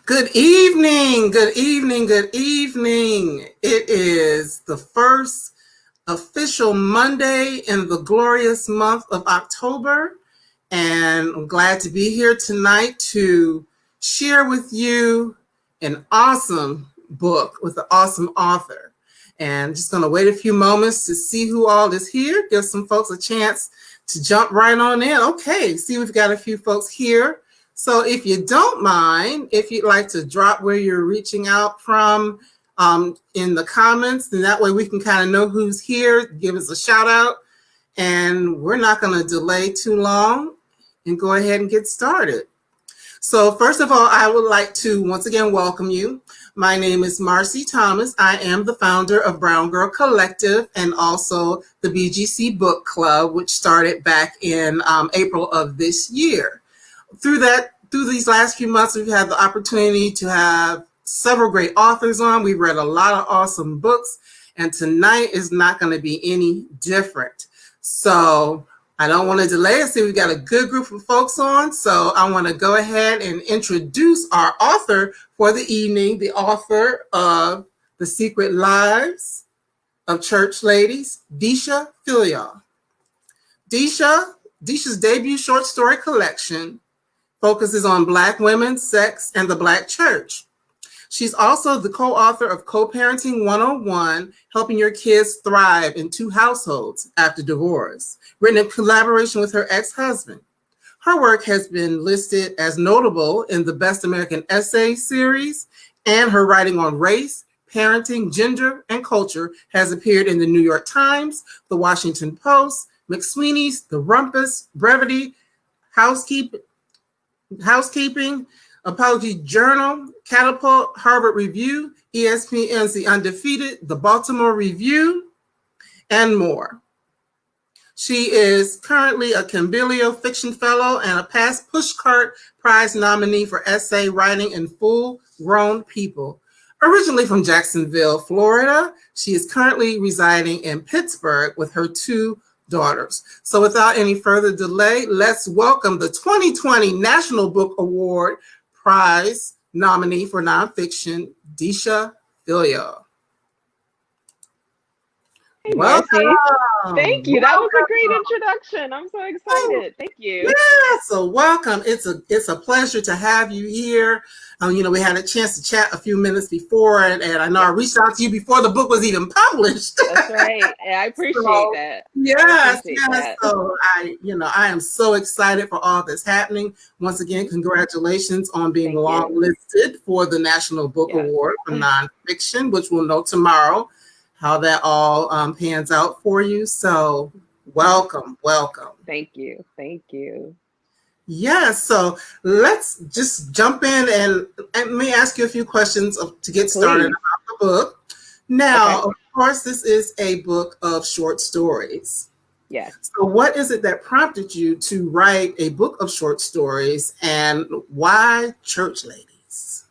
Good evening, good evening, good evening. It is the first official Monday in the glorious month of October, and I'm glad to be here tonight to share with you an awesome book with an awesome author. And just going to wait a few moments to see who all is here, give some folks a chance to jump right on in. Okay, see, we've got a few folks here. So if you don't mind, if you'd like to drop where you're reaching out from in the comments, then that way we can kind of know who's here, give us a shout out, and we're not going to delay too long and go ahead and get started. So first of all, I would like to once again welcome you. My name is Marcy Thomas. I am the founder of Brown Girl Collective and also the BGC Book Club, which started back in April of this year. Through these last few months, we've had the opportunity to have several great authors on. We've read a lot of awesome books, and tonight is not going to be any different. So I don't want to delay. I see we've got a good group of folks on, so I want to go ahead and introduce our author for the evening, the author of The Secret Lives of Church Ladies, Deesha Philyaw. Deesha's debut short story collection focuses on Black women, sex, and the Black church. She's also the co-author of Co-Parenting 101, Helping Your Kids Thrive in Two Households After Divorce, written in collaboration with her ex-husband. Her work has been listed as notable in the Best American Essay series, and her writing on race, parenting, gender, and culture has appeared in the New York Times, the Washington Post, McSweeney's, The Rumpus, Brevity, Housekeeping, Apology Journal, Catapult, Harvard Review, ESPN's The Undefeated, The Baltimore Review, and more. She is currently a Cambilio Fiction Fellow and a past Pushcart Prize nominee for essay writing in full-grown people. Originally from Jacksonville, Florida, she is currently residing in Pittsburgh with her two daughters. So without any further delay, let's welcome the 2020 National Book Award Prize nominee for nonfiction, Deesha Philyaw. Hey, Marcy. Thank you. That was a great introduction. I'm so excited. Thank you. Yeah, so welcome. It's a pleasure to have you here. We had a chance to chat a few minutes before, and I know I reached out to you before the book was even published. That's right. I appreciate that. Yes. So I am so excited for all that's happening. Once again, congratulations on being longlisted for the National Book Award for nonfiction, which we'll know tomorrow how that all pans out for you. So welcome. Thank you. Yeah, so let's just jump in and let me ask you a few questions to get started about the book. Now, of course, this is a book of short stories. Yeah. So what is it that prompted you to write a book of short stories, and why church ladies?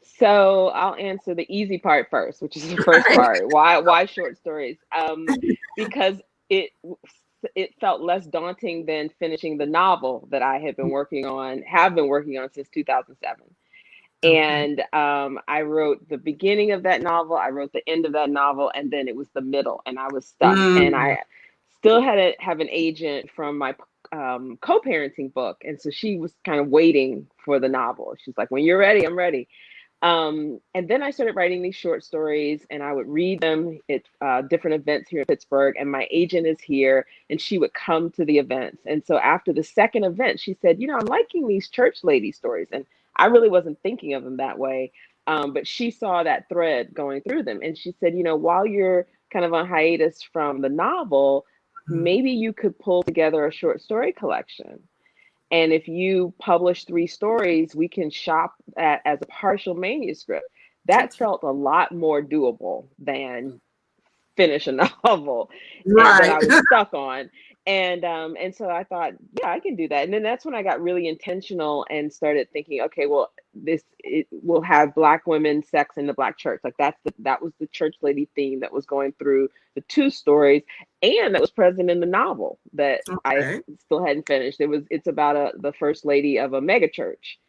So I'll answer the easy part first, which is the first part. Why short stories? Because it felt less daunting than finishing the novel that I have been working on since 2007. And I wrote the beginning of that novel, I wrote the end of that novel, and then it was the middle, and I was stuck. And I still had to have an agent from my co-parenting book, and so she was kind of waiting for the novel. She's like, when you're ready, I'm ready. And then I started writing these short stories, and I would read them at different events here in Pittsburgh, and my agent is here, and she would come to the events. And so after the second event, she said, I'm liking these church lady stories. And I really wasn't thinking of them that way. But she saw that thread going through them. And she said, while you're kind of on hiatus from the novel, maybe you could pull together a short story collection. And if you publish 3 stories, we can shop that as a partial manuscript. That felt a lot more doable than finish a novel that I was stuck on. And so I thought, I can do that. And then that's when I got really intentional and started thinking, okay, well, it will have Black women, sex, in the Black church. Like that was the church lady theme that was going through the 2 stories, and that was present in the novel that I still hadn't finished. It's about the first lady of a mega church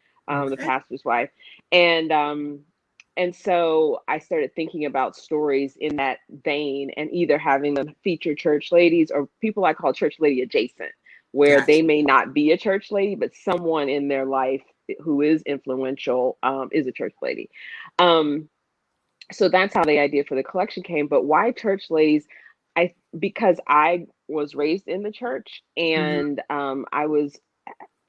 the Okay. pastor's wife. And so I started thinking about stories in that vein, and either having them feature church ladies or people I call church lady adjacent, where they Gotcha. may not be a church lady, but someone in their life who is influential is a church lady. Um, so that's how the idea for the collection came. But why church ladies? Because I was raised in the church, Mhm. and I was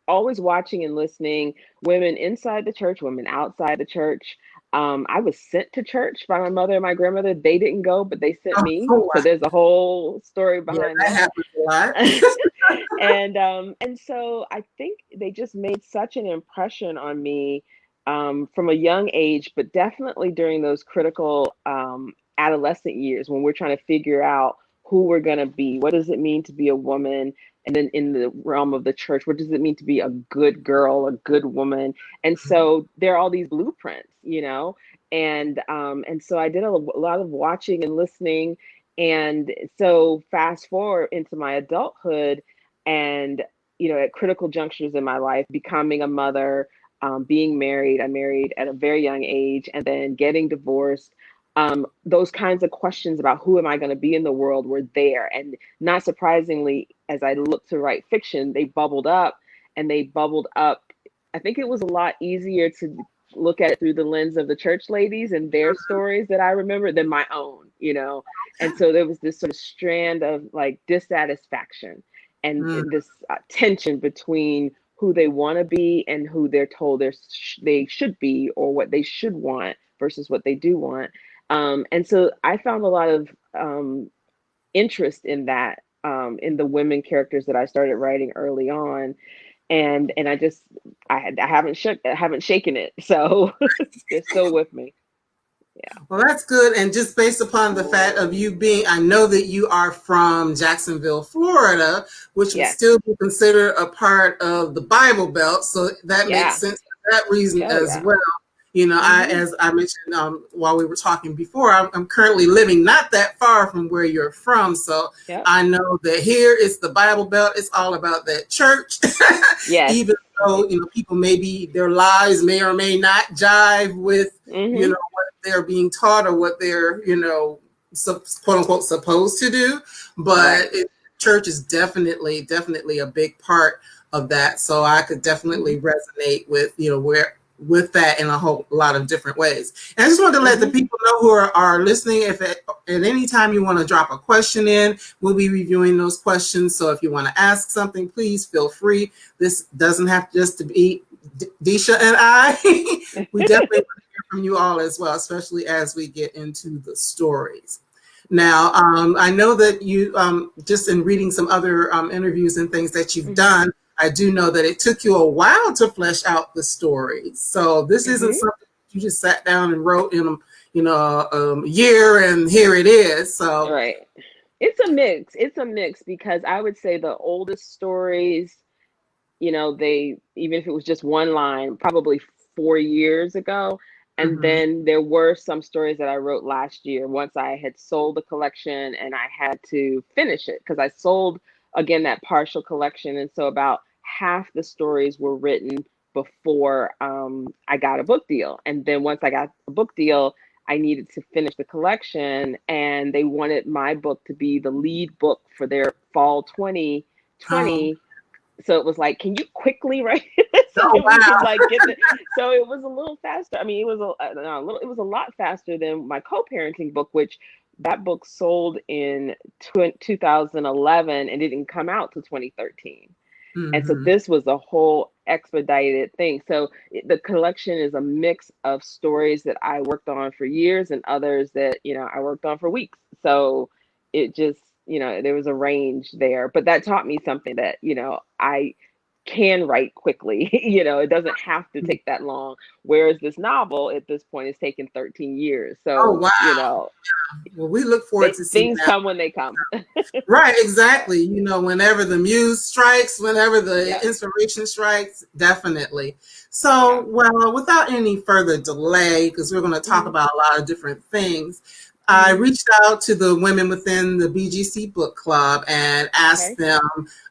always watching and listening, women inside the church, women outside the church. I was sent to church by my mother and my grandmother. They didn't go, but they sent Oh, me. wow. So there's a whole story Yeah, behind that that. happens a lot. And so I think they just made such an impression on me from a young age, but definitely during those critical adolescent years when we're trying to figure out who we're going to be. What does it mean to be a woman? And then in the realm of the church, what does it mean to be a good girl, a good woman? And so there are all these blueprints, and so I did a lot of watching and listening. And so fast forward into my adulthood, and at critical junctures in my life, becoming a mother, being married. I married at a very young age, and then getting divorced. Those kinds of questions about who am I going to be in the world were there. And not surprisingly, as I looked to write fiction, they bubbled up, and they bubbled up. I think it was a lot easier to look at it through the lens of the church ladies and their stories that I remember than my own. And so there was this sort of strand of like dissatisfaction and Mm, this tension between who they want to be and who they're told they should be, or what they should want versus what they do want. And so I found a lot of interest in that, in the women characters that I started writing early on, and I haven't shaken it, so they're still with me. Yeah. well, that's good. And just based upon the fact of you being, I know that you are from Jacksonville, Florida, which would Yes. still be considered a part of the Bible Belt. So that makes Yeah. sense for that reason Oh as yeah. well. Mm-hmm. As I mentioned while we were talking before, I'm currently living not that far from where you're from. So Yep. I know that here it's the Bible Belt. It's all about that church, Yes. even though, people maybe their lives may or may not jive with, Mm-hmm. what they're being taught or what they're, quote unquote supposed to do. Right. But church is definitely a big part of that. So I could Mm-hmm. definitely resonate with, where with that in a whole lot of different ways. And I just wanted to let the Mm-hmm. people know who are listening, if at any time you want to drop a question in, we'll be reviewing those questions. So if you want to ask something, please feel free. This doesn't have just to be Deesha and I. We definitely want to hear from you all as well, especially as we get into the stories. Now, I know that you, just in reading some other interviews and things that you've Mm-hmm. done, I do know that it took you a while to flesh out the stories. So this isn't Mm-hmm. something you just sat down and wrote in a year and here it is. So Right. It's a mix. It's a mix because I would say the oldest stories, they, even if it was just one line, probably 4 years ago. And mhm. then there were some stories that I wrote last year once I had sold the collection and I had to finish it because I sold again that partial collection. And so about half the stories were written before I got a book deal. And then once I got a book deal, I needed to finish the collection, and they wanted my book to be the lead book for their fall Oh, 2020. So it was like, can you quickly write it so oh that we wow. can like get the, so it was a little faster. I mean, it was a lot faster than my co-parenting book, which that book sold in 2011 and didn't come out till 2013. And so Hmm. this was a whole expedited thing. So the collection is a mix of stories that I worked on for years and others that, I worked on for weeks. So it just, there was a range there, but that taught me something that, I can write quickly. It doesn't have to take that long. Whereas this novel at this point is taking 13 years. Oh So, wow. Well, we look forward to seeing things that. come when they come. Right, exactly. Whenever the muse strikes, whenever the Yeah. inspiration strikes, definitely. Yeah. So, well, without any further delay, because we're going to talk Mhm. about a lot of different things, I reached out to the women within the BGC book club and asked them,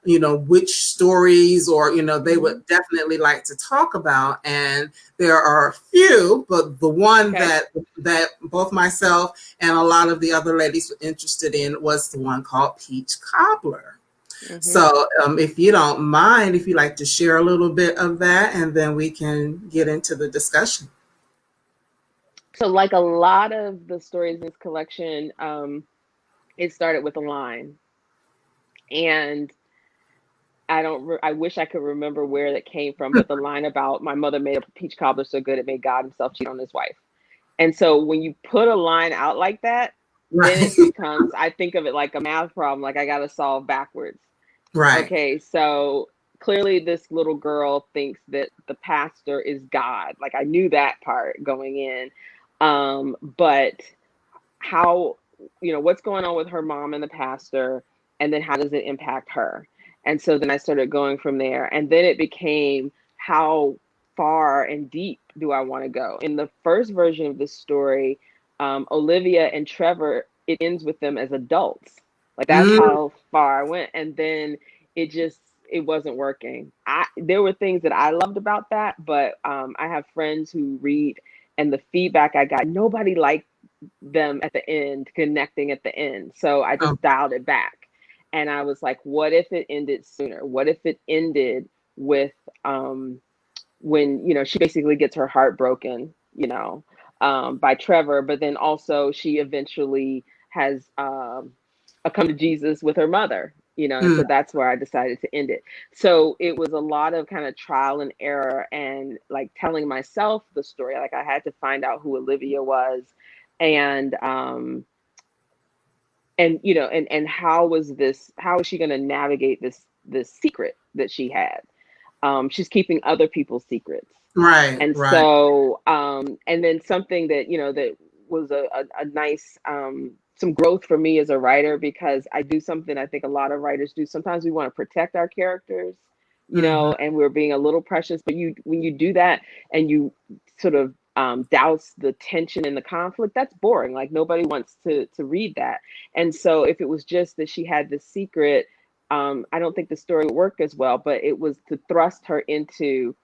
which stories or, they would definitely like to talk about. And there are a few, but the one that both myself and a lot of the other ladies were interested in was the one called Peach Cobbler. So if you don't mind, if you'd like to share a little bit of that, and then we can get into the discussion. So like a lot of the stories in this collection, it started with a line. And I wish I could remember where that came from, but the line about my mother made a peach cobbler so good it made God himself cheat on his wife. And so when you put a line out like that, then it becomes, I think of it like a math problem, like I got to solve backwards. Right. Okay, so clearly this little girl thinks that the pastor is God. Like I knew that part going in. But how, what's going on with her mom and the pastor, and then how does it impact her? And so then I started going from there. And then it became, how far and deep do I want to go? In the first version of the story, Olivia and Trevor, it ends with them as adults. Like that's how far I went. And then it wasn't working. There were things that I loved about that, but I have friends who read, and the feedback I got, nobody liked them at the end, connecting at the end. So I just dialed it back. And I was like, what if it ended sooner? What if it ended with when, she basically gets her heart broken, by Trevor, but then also she eventually has a come to Jesus with her mother, and so that's where I decided to end it. So it was a lot of kind of trial and error and like telling myself the story. Like I had to find out who Olivia was, and how is she going to navigate this secret that she had? She's keeping other people's secrets. Right. And so, and then something that, that was a nice, some growth for me as a writer, because I do something I think a lot of writers do. Sometimes we want to protect our characters, and we're being a little precious, but when you do that and you sort of douse the tension and the conflict, that's boring. Like nobody wants to read that. And so if it was just that she had this secret, I don't think the story would work as well, but it was to thrust her into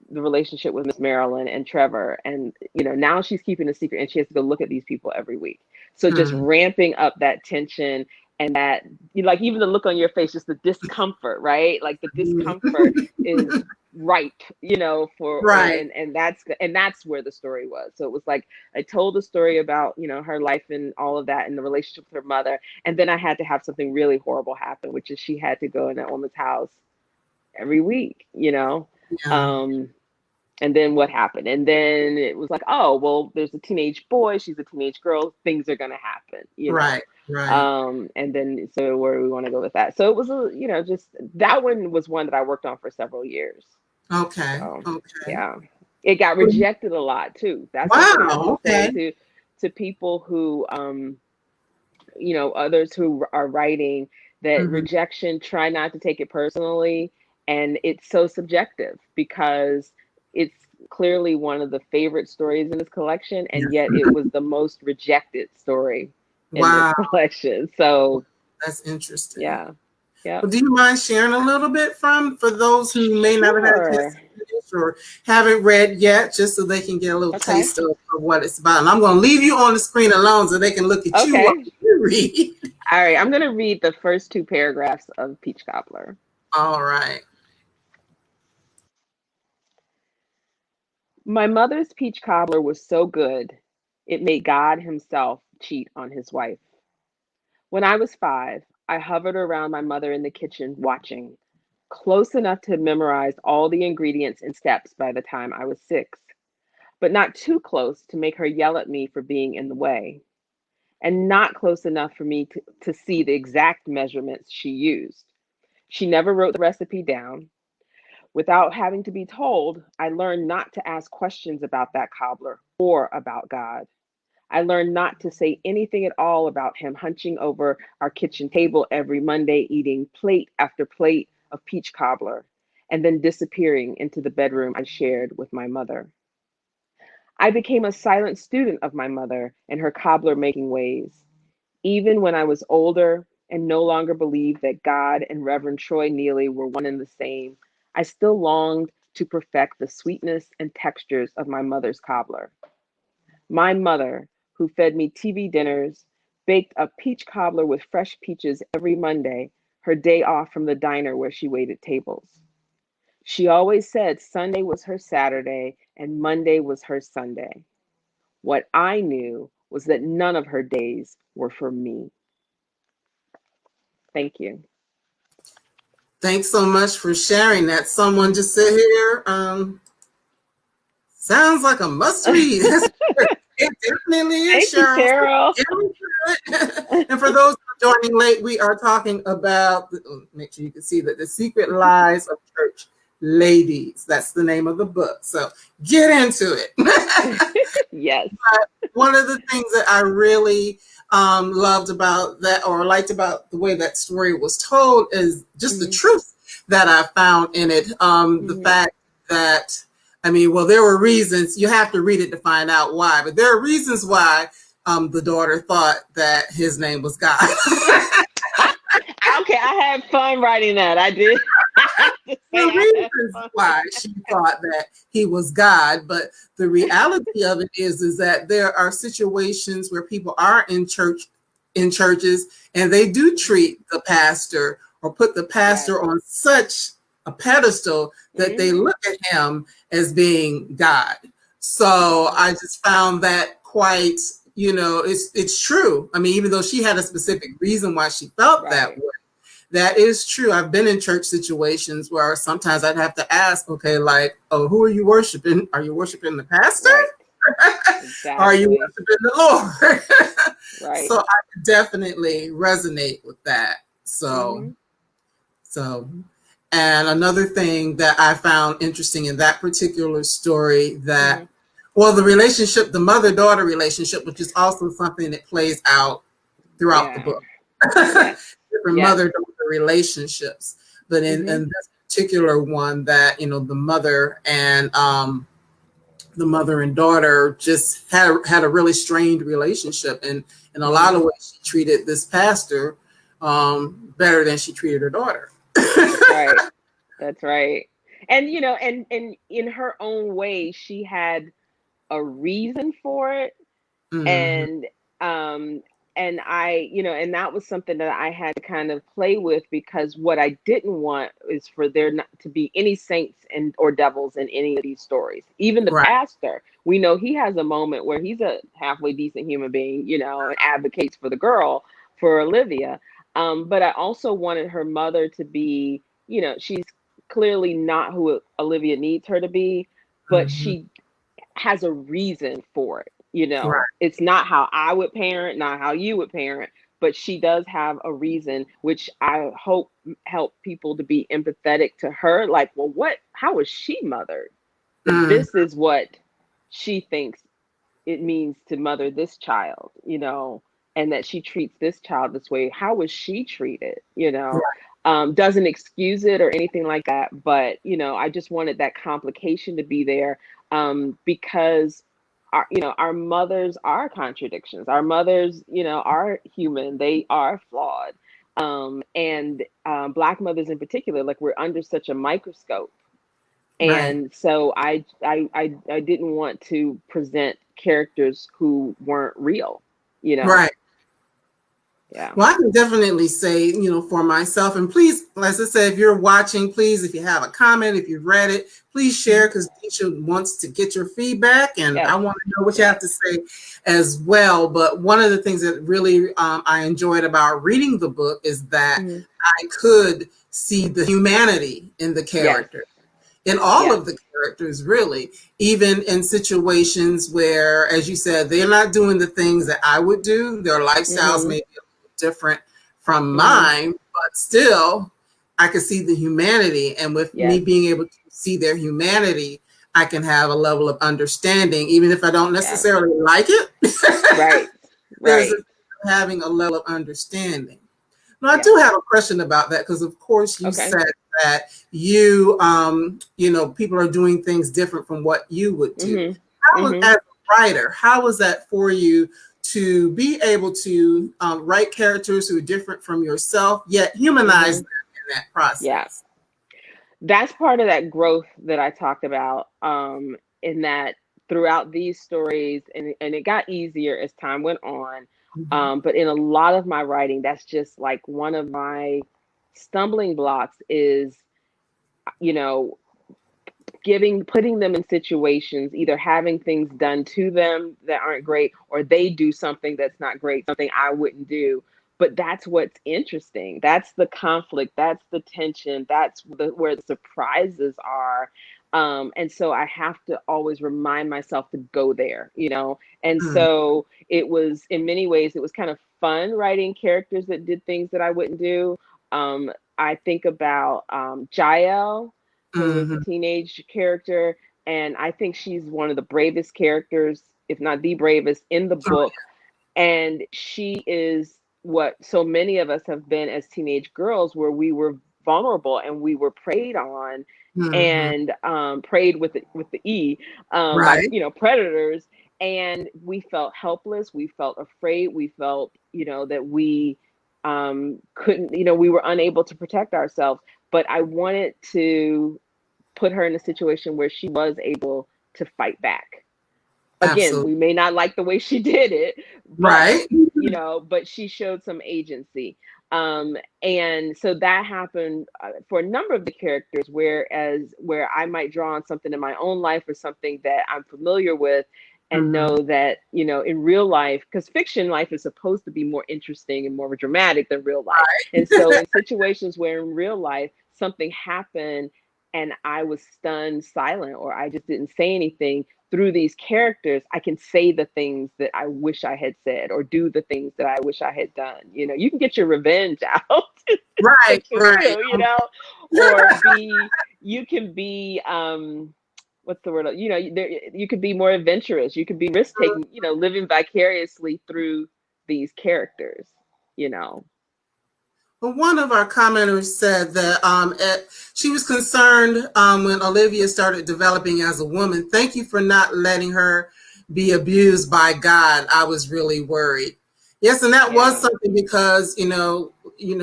the relationship with Miss Marilyn and Trevor. And, now she's keeping a secret and she has to go look at these people every week. So just ramping up that tension and that, like even the look on your face, just the discomfort, right? Like the discomfort is right, and that's where the story was. So it was like, I told the story about, her life and all of that and the relationship with her mother. And then I had to have something really horrible happen, which is she had to go in that woman's house every week, and then what happened? And then it was like, oh, well, there's a teenage boy, she's a teenage girl, things are going to happen, Right. And then, so where do we want to go with that? So it was, just that one was one that I worked on for several years. Okay. So, yeah. It got rejected a lot too. That's something I will say to people who, others who are writing, that rejection, try not to take it personally. And it's so subjective because it's clearly one of the favorite stories in this collection, and yet it was the most rejected story in this collection. So that's interesting. Yeah. Well, do you mind sharing a little bit for those who may not have had a chance to finish or haven't read yet, just so they can get a little taste of what it's about? And I'm going to leave you on the screen alone so they can look at you while you read. All right, I'm going to read the first 2 paragraphs of Peach Cobbler. All right. My mother's peach cobbler was so good, it made God himself cheat on his wife. When I was 5, I hovered around my mother in the kitchen watching, close enough to memorize all the ingredients and steps by the time I was 6, but not too close to make her yell at me for being in the way, and not close enough for me to see the exact measurements she used. She never wrote the recipe down. Without having to be told, I learned not to ask questions about that cobbler or about God. I learned not to say anything at all about him hunching over our kitchen table every Monday, eating plate after plate of peach cobbler, and then disappearing into the bedroom I shared with my mother. I became a silent student of my mother and her cobbler making ways. Even when I was older and no longer believed that God and Reverend Troy Neely were one and the same, I still longed to perfect the sweetness and textures of my mother's cobbler. My mother, who fed me TV dinners, baked a peach cobbler with fresh peaches every Monday, her day off from the diner where she waited tables. She always said Sunday was her Saturday and Monday was her Sunday. What I knew was that none of her days were for me. Thank you. Thanks so much for sharing that. Someone just said here, sounds like a must read. It definitely is, Thank you, Cheryl. Carol. And for those who are joining late, we are talking about, make sure you can see that, The Secret Lives of Church Ladies. That's the name of the book. So get into it. Yes. But one of the things that I really loved about that, or liked about the way that story was told, is just the truth that I found in it. The fact that, I mean, well, there were reasons. You have to read it to find out why, but there are reasons why the daughter thought that his name was God. Okay, I had fun writing that. I did. The reasons why she thought that he was God, but the reality of it is that there are situations where people are in churches, and they do treat the pastor or put the pastor on such a pedestal that they look at him as being God. So I just found that quite, it's true. I mean, even though she had a specific reason why she felt that way, that is true. I've been in church situations where sometimes I'd have to ask, okay, like, oh, who are you worshiping? Are you worshiping the pastor? Exactly. Are you worshiping the Lord? So I definitely resonate with that. So, and another thing that I found interesting in that particular story, that, well, the relationship, the mother-daughter relationship, which is also something that plays out throughout the book. Different mother-daughter relationships, but in this particular one, that the mother and daughter just had a really strained relationship, and in a lot of ways she treated this pastor better than she treated her daughter. That's right. And and in her own way, she had a reason for it. And I, and that was something that I had to kind of play with, because what I didn't want is for there not to be any saints or devils in any of these stories. Even the pastor, we know he has a moment where he's a halfway decent human being, and advocates for the girl, for Olivia. But I also wanted her mother to be, she's clearly not who Olivia needs her to be, but she has a reason for it. It's not how I would parent, not how you would parent, but she does have a reason, which I hope help people to be empathetic to her. Like, well, how was she mothered? This is what she thinks it means to mother this child, and that she treats this child this way. How was she treated? Doesn't excuse it or anything like that, but I just wanted that complication to be there, because our mothers are contradictions. Our mothers, are human. They are flawed. And Black mothers in particular, like, we're under such a microscope. And so I didn't want to present characters who weren't real, Yeah. Well, I can definitely say, for myself, and please, as I said, if you're watching, please, if you have a comment, if you've read it, please share, because Deesha wants to get your feedback, and I want to know what you have to say as well. But one of the things that really I enjoyed about reading the book is that I could see the humanity in the character. In all of the characters, really, even in situations where, as you said, they're not doing the things that I would do. Their lifestyles may be a little different from mine, but still, I could see the humanity. And with me being able to see their humanity, I can have a level of understanding, even if I don't necessarily like it. There's having a level of understanding. Now, I do have a question about that, because, of course, you said that you, people are doing things different from what you would do. How, as a writer, how was that for you to be able to write characters who are different from yourself, yet humanize them in that process? Yeah. That's part of that growth that I talked about, in that throughout these stories, and it got easier as time went on. But in a lot of my writing, that's just like one of my stumbling blocks is, you know, putting them in situations, either having things done to them that aren't great, or they do something that's not great, something I wouldn't do. But that's what's interesting. That's the conflict. That's the tension. That's where the surprises are. And so I have to always remind myself to go there, you know? And so it was, in many ways, it was kind of fun writing characters that did things that I wouldn't do. I think about Jael, who is a teenage character, and I think she's one of the bravest characters, if not the bravest, in the book. And she is what so many of us have been as teenage girls, where we were vulnerable and we were preyed on, and preyed with the E, by, you know, predators, and we felt helpless, we felt afraid, we felt, you know, that we couldn't, you know, we were unable to protect ourselves. But I wanted to put her in a situation where she was able to fight back. Again, we may not like the way she did it, but, you know, but she showed some agency. And so that happened for a number of the characters, where I might draw on something in my own life or something that I'm familiar with, and know that, you know, in real life, because fiction life is supposed to be more interesting and more dramatic than real life. And so in situations where in real life something happened and I was stunned silent, or I just didn't say anything, through these characters, I can say the things that I wish I had said, or do the things that I wish I had done. You know, you can get your revenge out. You know, or you can be, what's the word? You know, you could be more adventurous. You could be risk taking, you know, living vicariously through these characters, you know. Well, one of our commenters said that she was concerned when Olivia started developing as a woman. Thank you for not letting her be abused by God. I was really worried. Yes, and that was something, because, you know,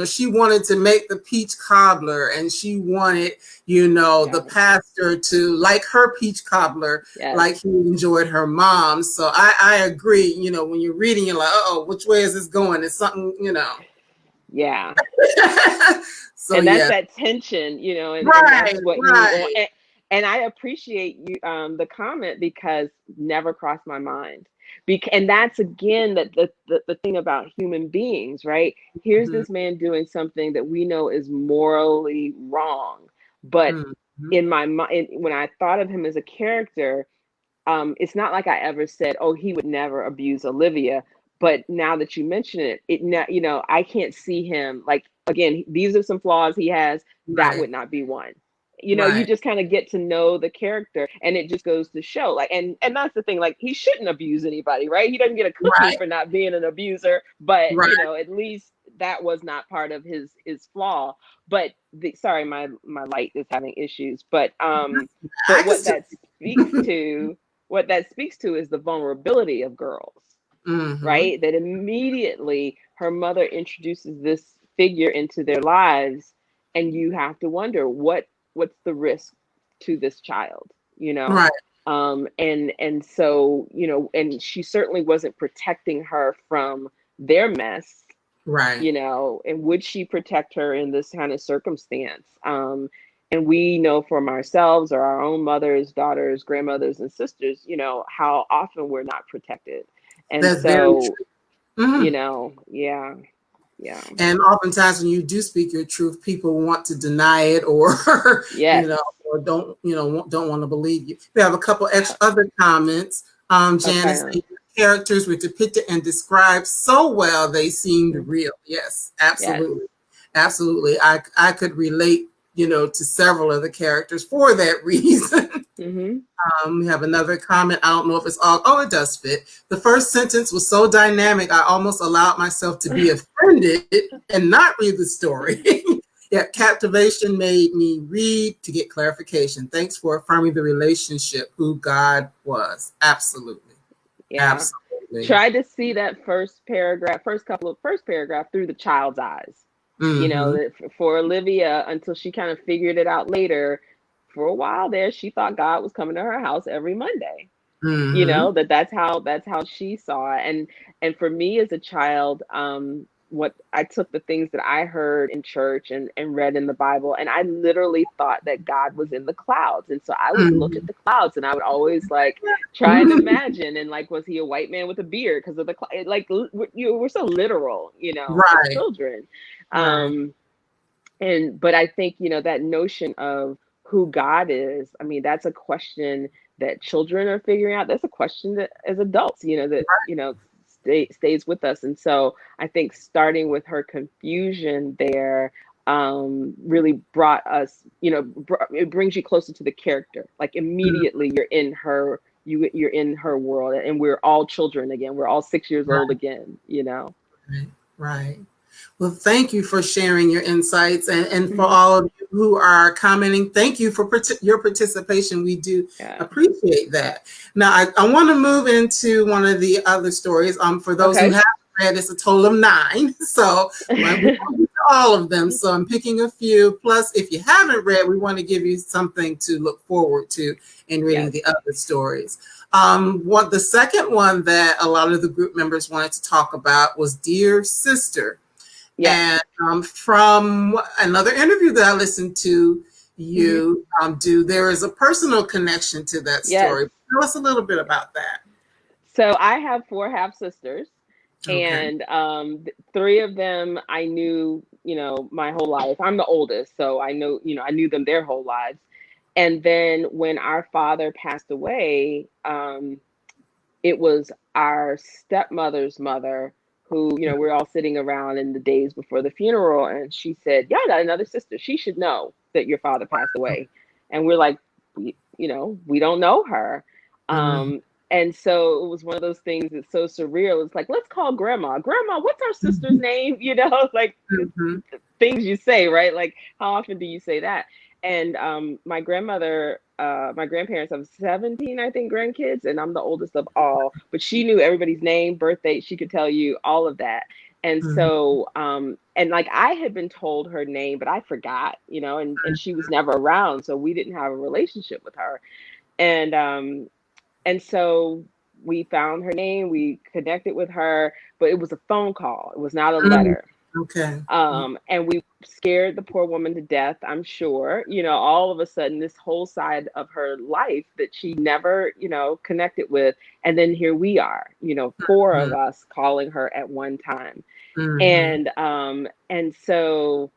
she wanted to make the peach cobbler, and she wanted, you know, the pastor to like her peach cobbler, like he enjoyed her mom. So I agree. You know, when you're reading, you're like, oh, which way is this going? It's something, you know. Yeah. So, and that's that tension, you know, and that's what you want. And I appreciate you, the comment, because never crossed my mind. And that's, again, that the thing about human beings, right? Here's this man doing something that we know is morally wrong, but in my mind, when I thought of him as a character, it's not like I ever said, oh, he would never abuse Olivia. But now that you mention it, you know, I can't see him, like, again, these are some flaws he has. That would not be one. You know, you just kind of get to know the character, and it just goes to show, like, and that's the thing, like, he shouldn't abuse anybody, right? He doesn't get a cookie for not being an abuser, but you know, at least that was not part of his flaw. But sorry, my light is having issues. But what that speaks to is the vulnerability of girls. Right? That immediately her mother introduces this figure into their lives, and you have to wonder what's the risk to this child, you know? And so, you know, and she certainly wasn't protecting her from their mess, you know, and would she protect her in this kind of circumstance? And we know from ourselves, or our own mothers, daughters, grandmothers, and sisters, you know, how often we're not protected. And that's so, you know, yeah. And oftentimes when you do speak your truth, people want to deny it, or you know, or don't want to believe you. We have a couple other comments. Janice, characters were depicted and described so well they seemed real. Yes, absolutely, absolutely. I could relate, you know, to several of the characters for that reason. We have another comment. I don't know if it's all. Oh, it does fit. The first sentence was so dynamic, I almost allowed myself to be offended and not read the story. Captivation made me read to get clarification. Thanks for affirming the relationship, who God was. Absolutely. Yeah. Absolutely. Tried to see that first paragraph, first paragraph through the child's eyes. You know, Mm-hmm. for Olivia, until she kind of figured it out later, for a while there, she thought God was coming to her house every Monday. You Mm-hmm. know, that's how she saw it. And for me as a child, what I took the things that I heard in church and read in the Bible, and I literally thought that God was in the clouds. And so I would look at Mm-hmm. the clouds, and I would always like try and imagine, and like, was he a white man with a beard because of the like, we're so literal, you know, as Right. children. Right. um but I think, you know, that notion of who God is, I mean, that's a question that children are figuring out. That's a question that as adults, you know, that, you know, stays with us. And so I think starting with her confusion there really brought us, you know, it brings you closer to the character. Like immediately you're in her, you're in her world, and we're all children again. We're all 6 years old Right. again, you know. Right. Right. Well, thank you for sharing your insights, and for Mhm. all of you who are commenting, thank you for your participation. We do Yeah. appreciate that. Now, I want to move into one of the other stories. For those who Okay. haven't read, it's a total of 9. So we won't get to all of them. So I'm picking a few. Plus, if you haven't read, we want to give you something to look forward to in reading Yes. the other stories. What the second one that a lot of the group members wanted to talk about was Dear Sister. Yes. And from another interview that I listened to Hmm. you do, there is a personal connection to that Yes. story. Tell us a little bit about that. So I have four half sisters, Okay. and three of them I knew, you know, my whole life. I'm the oldest, so I know, you know, I knew them their whole lives. And then when our father passed away, it was our stepmother's mother who, you know, we're all sitting around in the days before the funeral, and she said, "Yeah, I got another sister. She should know that your father passed away." And we're like, you know, we don't know her. Mm-hmm. And so it was one of those things that's so surreal. It's like, let's call grandma. Grandma, what's our sister's name? You know, like Mm-hmm. things you say, right? Like, how often do you say that? And my grandparents have 17, I think, grandkids, and I'm the oldest of all. But she knew everybody's name, birthday. She could tell you all of that. And Mm-hmm. so, and like I had been told her name, but I forgot, you know, and she was never around, so we didn't have a relationship with her. And and so we found her name, we connected with her, but it was a phone call. It was not a Mm-hmm. letter. Okay. And we scared the poor woman to death, I'm sure. You know, all of a sudden, this whole side of her life that she never, you know, connected with. And then here we are, you know, four of us calling her at one time. Mm-hmm. And so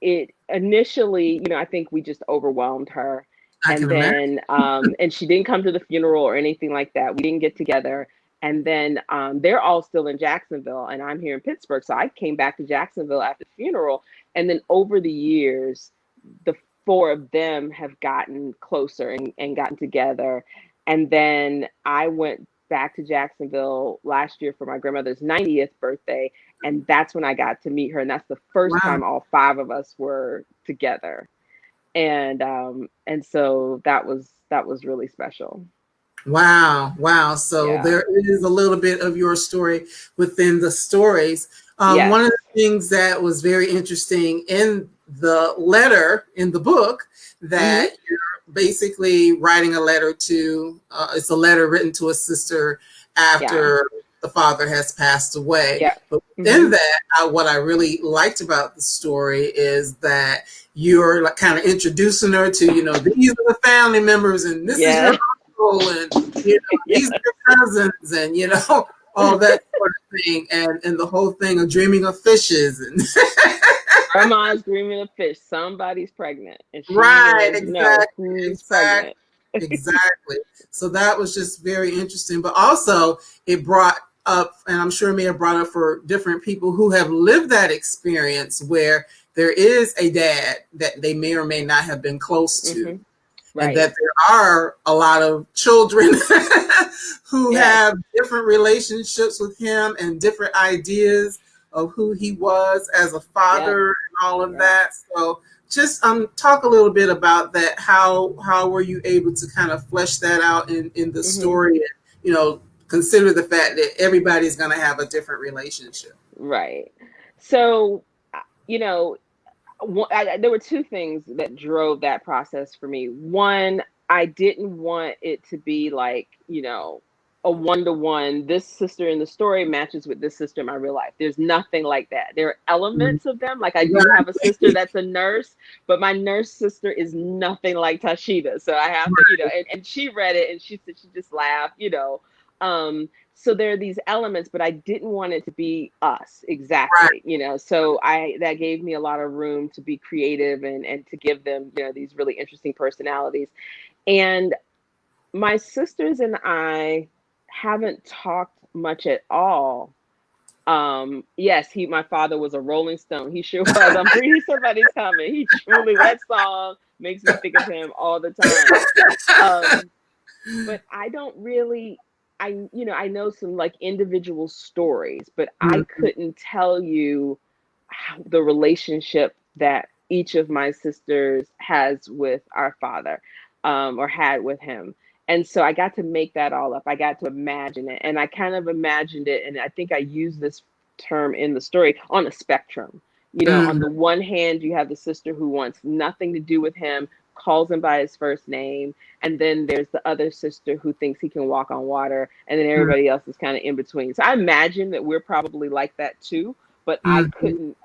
it initially, you know, I think we just overwhelmed her. I And can imagine. then and she didn't come to the funeral or anything like that. We didn't get together. And then they're all still in Jacksonville, and I'm here in Pittsburgh. So I came back to Jacksonville after the funeral. And then over the years, the four of them have gotten closer and gotten together. And then I went back to Jacksonville last year for my grandmother's 90th birthday. And that's when I got to meet her. And that's the first Wow. time all five of us were together. And so that was really special. Wow, wow. So Yeah. there is a little bit of your story within the stories. Yes. One of the things that was very interesting in the letter in the book, Hmm. that you're basically writing a letter to, it's a letter written to a sister Yeah. after the father has passed away. Yeah. But Hmm. within that, what I really liked about the story is that you're like kind of introducing her to, you know, these are the family members and this is your Yeah. uncle, and you know Yeah. these are your cousins, and you know all that sort of thing, and the whole thing of dreaming of fishes and Grandma's dreaming of fish. Somebody's pregnant, and she right, wanted to know exactly, who's exactly, pregnant. exactly. So that was just very interesting, but also it brought up, and I'm sure it may have brought up for different people who have lived that experience where there is a dad that they may or may not have been close to, Hmm. and Right. that there are a lot of children who Yes. have different relationships with him and different ideas of who he was as a Yes. father and all of Yes. that. So just talk a little bit about that. How were you able to kind of flesh that out in the Hmm. story, consider the fact that everybody's going to have a different relationship. Right. So, there were two things that drove that process for me. One, I didn't want it to be like, a one-to-one, this sister in the story matches with this sister in my real life. There's nothing like that. There are elements of them. Like I do have a sister that's a nurse, but my nurse sister is nothing like Tashida. So I have to, and she read it and she said, she just laughed, so there are these elements, but I didn't want it to be us exactly, so that gave me a lot of room to be creative and to give them, these really interesting personalities. And my sisters and I haven't talked much at all. Yes, my father was a Rolling Stone. He sure was. I'm pretty somebody's coming. He truly, that song makes me think of him all the time. But I don't really, I know some like individual stories, but I couldn't tell you the relationship that each of my sisters has with our father, or had with him. And so I got to make that all up. I got to imagine it. And I kind of imagined it. And I think I used this term in the story on a spectrum. On the one hand, you have the sister who wants nothing to do with him, calls him by his first name. And then there's the other sister who thinks he can walk on water. And then everybody else is kind of in between. So I imagine that we're probably like that too, but I couldn't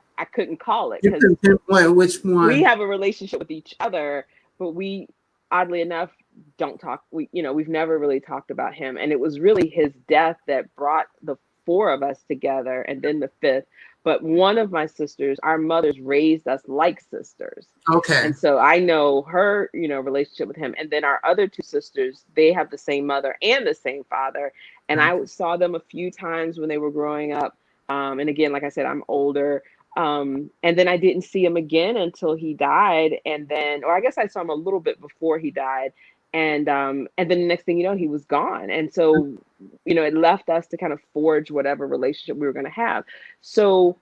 call it because which one. We have a relationship with each other, but we, oddly enough, don't talk. We've never really talked about him. And it was really his death that brought the four of us together, and then the fifth. But one of my sisters, our mothers raised us like sisters. Okay. And so I know her, relationship with him. And then our other two sisters, they have the same mother and the same father. And I saw them a few times when they were growing up. And again, like I said, I'm older. And then I didn't see him again until he died. And then, or I guess I saw him a little bit before he died. And then the next thing you know, he was gone. And so, it left us to kind of forge whatever relationship we were going to have. So,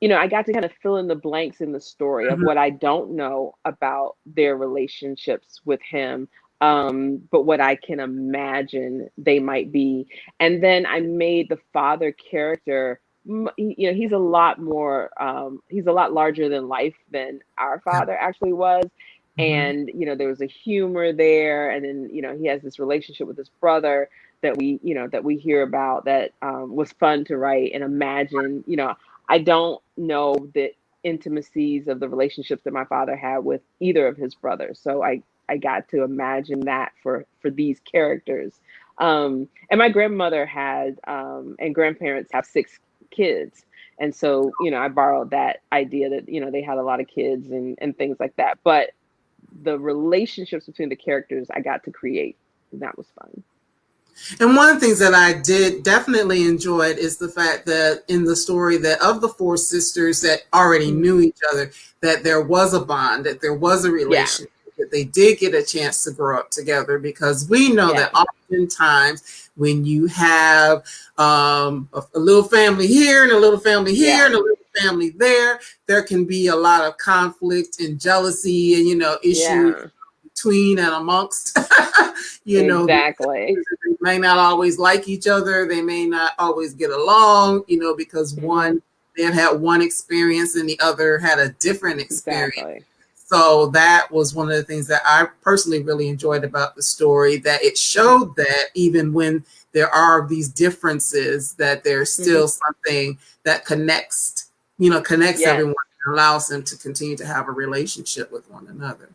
I got to kind of fill in the blanks in the story of what I don't know about their relationships with him, but what I can imagine they might be. And then I made the father character, he's a lot more, he's a lot larger than life than our father actually was. And, there was a humor there. And then, he has this relationship with his brother that we hear about that was fun to write and imagine. I don't know the intimacies of the relationships that my father had with either of his brothers. So I got to imagine that for these characters. And my grandmother had, and grandparents have 6 kids. And so, I borrowed that idea that, they had a lot of kids and things like that. But the relationships between the characters I got to create, and that was fun. And one of the things that I did definitely enjoyed is the fact that in the story that of the 4 sisters that already knew each other, that there was a bond, that there was a relationship, that they did get a chance to grow up together, because we know that oftentimes when you have a little family here and a little family here and a little family there can be a lot of conflict and jealousy and, issues between and amongst, exactly. They may not always like each other. They may not always get along, because one, they had one experience and the other had a different experience. Exactly. So that was one of the things that I personally really enjoyed about the story, that it showed that even when there are these differences, that there's still something that connects everyone and allows them to continue to have a relationship with one another.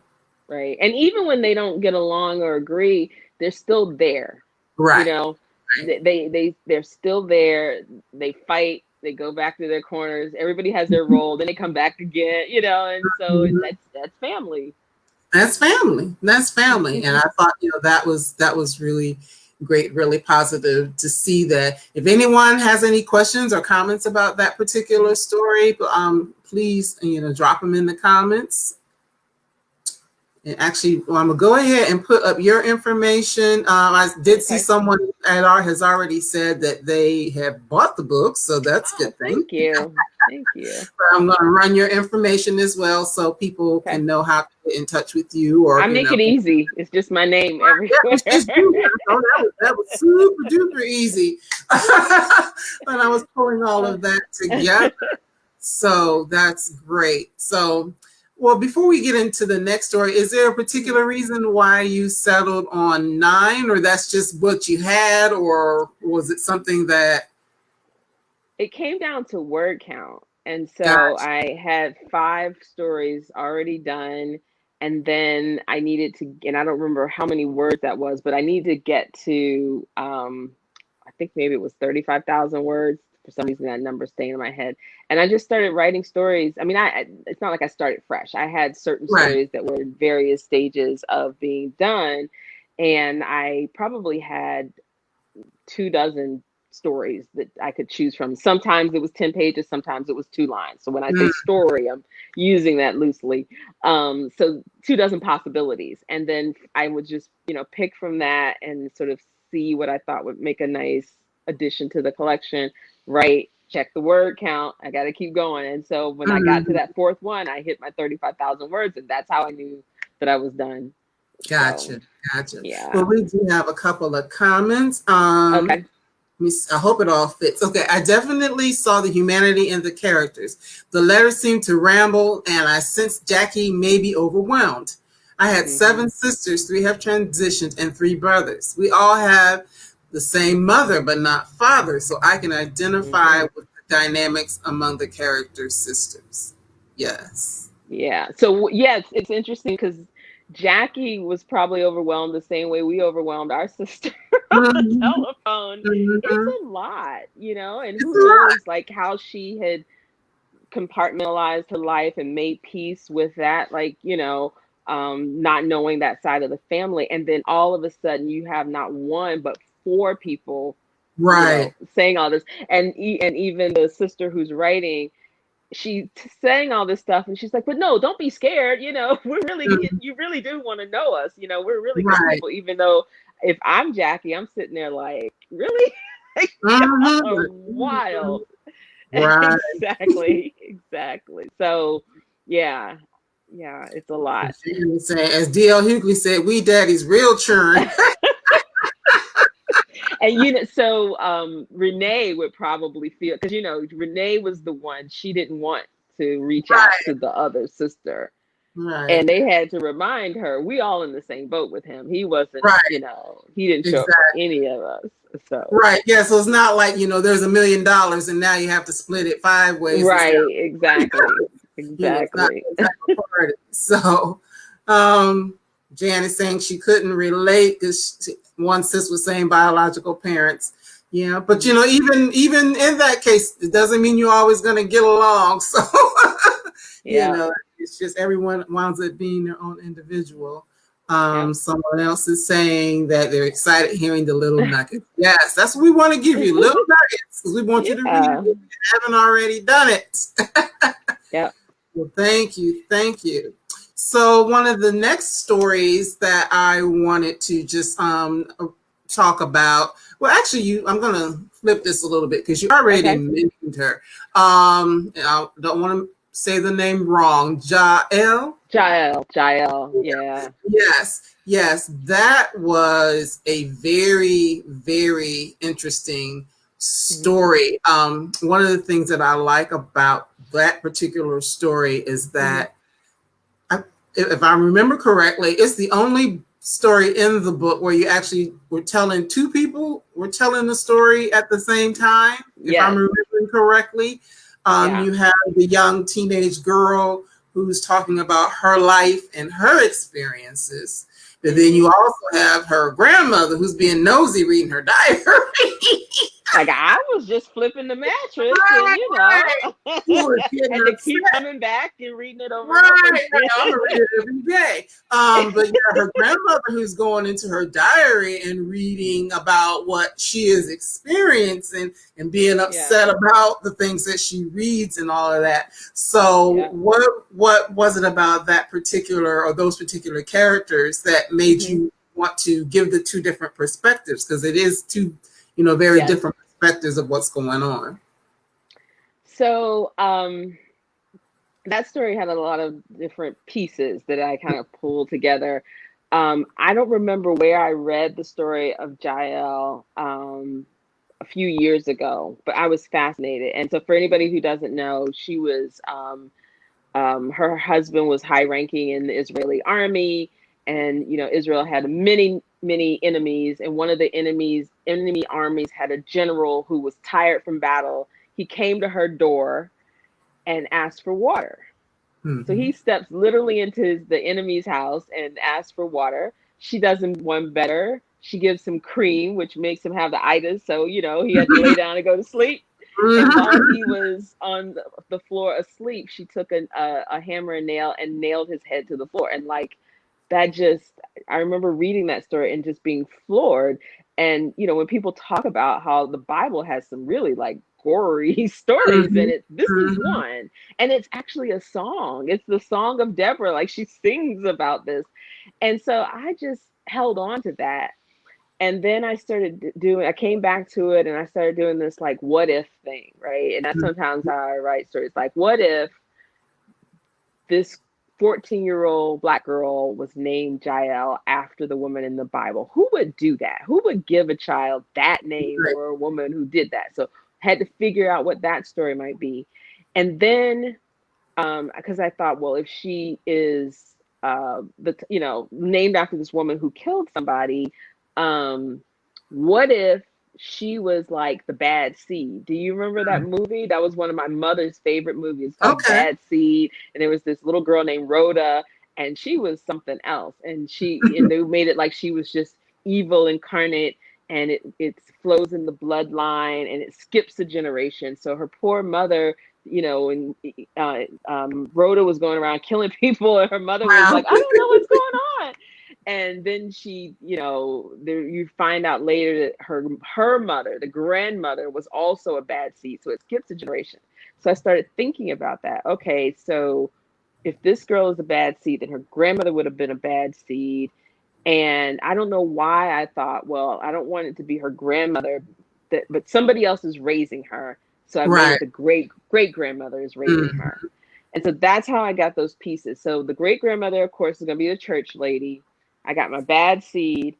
Right. And even when they don't get along or agree, they're still there. Right. They're still there. They fight. They go back to their corners. Everybody has their role. Then they come back again, and so that's family. That's family. That's family. And I thought, that was really great, really positive to see that. If anyone has any questions or comments about that particular story, please, drop them in the comments. And actually, well, I'm gonna go ahead and put up your information. I did see someone at our has already said that they have bought the book, so that's a good thing. Thank you. Thank you. But I'm gonna run your information as well, so people can know how to get in touch with you. Or I make it easy. It's just my name everywhere. That was super duper easy. And I was pulling all of that together. So that's great. So, well, before we get into the next story, is there a particular reason why you settled on 9, or that's just what you had, or was it something that? It came down to word count. And so I had 5 stories already done. And then I needed to, and I don't remember how many words that was, but I needed to get to, I think maybe it was 35,000 words. For some reason, that number stayed in my head. And I just started writing stories. I mean, it's not like I started fresh. I had certain stories that were in various stages of being done. And I probably had 24 stories that I could choose from. Sometimes it was 10 pages, sometimes it was 2 lines. So when I say story, I'm using that loosely. So 24 possibilities. And then I would just, pick from that and sort of see what I thought would make a nice addition to the collection, write, check the word count. I got to keep going. And so when I got to that 4th one, I hit my 35,000 words, and that's how I knew that I was done. Gotcha. Yeah. Well, we do have a couple of comments. Okay. I hope it all fits. Okay, I definitely saw the humanity in the characters. The letters seemed to ramble, and I sensed Jackie may be overwhelmed. I had 7 sisters, 3 have transitioned, and 3 brothers. We all have the same mother, but not father, so I can identify with the dynamics among the character sisters. Yes. Yeah. So, it's interesting because Jackie was probably overwhelmed the same way we overwhelmed our sister on the telephone. It's a lot, and who knows like how she had compartmentalized her life and made peace with that, like, not knowing that side of the family. And then all of a sudden you have not 1, but 4 people saying all this. And even the sister who's writing, she's saying all this stuff, and she's like, but no, don't be scared. We're really, you really do want to know us. We're really good people, even though if I'm Jackie, I'm sitting there like, really? Wild. Right. Exactly. So, yeah, it's a lot. As D.L. Hughley said, we daddy's real churn. And so Renee would probably feel, because Renee was the one, she didn't want to reach out to the other sister. Right. And they had to remind her, we all in the same boat with him. He wasn't, he didn't show up for any of us. So yeah, so it's not like there's $1 million and now you have to split it 5 ways. Right, exactly. So Jan is saying she couldn't relate because one sis was saying biological parents. Yeah, but even in that case, it doesn't mean you're always going to get along. So it's just everyone winds up being their own individual. Someone else is saying that they're excited hearing the little nuggets. Yes, that's what we want to give you, little nuggets, because we want you to read it if you haven't already done it. Well, thank you. So one of the next stories that I wanted to just talk about, well, actually, I'm going to flip this a little bit because you already mentioned her. I don't want to say the name wrong. Jael, yeah. Yes, that was a very, very interesting story. One of the things that I like about that particular story is that, if I remember correctly, it's the only story in the book where you actually were telling 2 people were telling the story at the same time. If I'm remembering correctly, you have the young teenage girl who's talking about her life and her experiences. But then you also have her grandmother who's being nosy reading her diary. Like, I was just flipping the mattress, and to keep coming back and reading it over and over again. I'm gonna read it every day. But her grandmother who's going into her diary and reading about what she is experiencing and being upset about the things that she reads and all of that. So what was it about that particular or those particular characters that made you want to give the two different perspectives? Because it is two, very different perspectives of what's going on. So that story had a lot of different pieces that I kind of pulled together. I don't remember where I read the story of Jael a few years ago, but I was fascinated. And so for anybody who doesn't know, she was, her husband was high ranking in the Israeli army. And, Israel had many, many enemies. And one of the enemy armies had a general who was tired from battle. He came to her door and asked for water. So he steps literally into the enemy's house and asks for water. She does him one better. She gives him cream, which makes him have the itis. So, he had to lay down and go to sleep. And while he was on the floor asleep, she took a hammer and nail and nailed his head to the floor. And I remember reading that story and just being floored. And, when people talk about how the Bible has some really gory stories in it, this is one. And it's actually a song. It's the song of Deborah. She sings about this. And so I just held on to that. And then I came back to it and I started doing this what if thing, right? And that's sometimes how I write stories. What if this 14-year-old Black girl was named Jael after the woman in the Bible? Who would do that? Who would give a child that name for a woman who did that? So I had to figure out what that story might be. And then, because I thought, well, if she is, named after this woman who killed somebody, what if she was the bad seed? Do you remember that movie? That was one of my mother's favorite movies, called Bad Seed. And there was this little girl named Rhoda, and she was something else. And and they made it like she was just evil incarnate, and it flows in the bloodline and it skips a generation. So her poor mother, and Rhoda was going around killing people, and her mother was like, I don't know what's going on. And then she, you find out later that her mother, the grandmother, was also a bad seed. So it skips a generation. So I started thinking about that. Okay, so if this girl is a bad seed, then her grandmother would have been a bad seed. And I don't know why I thought, well, I don't want it to be her grandmother, but somebody else is raising her. So I made it the great-grandmother is raising her. And so that's how I got those pieces. So the great-grandmother, of course, is going to be the church lady. I got my bad seed.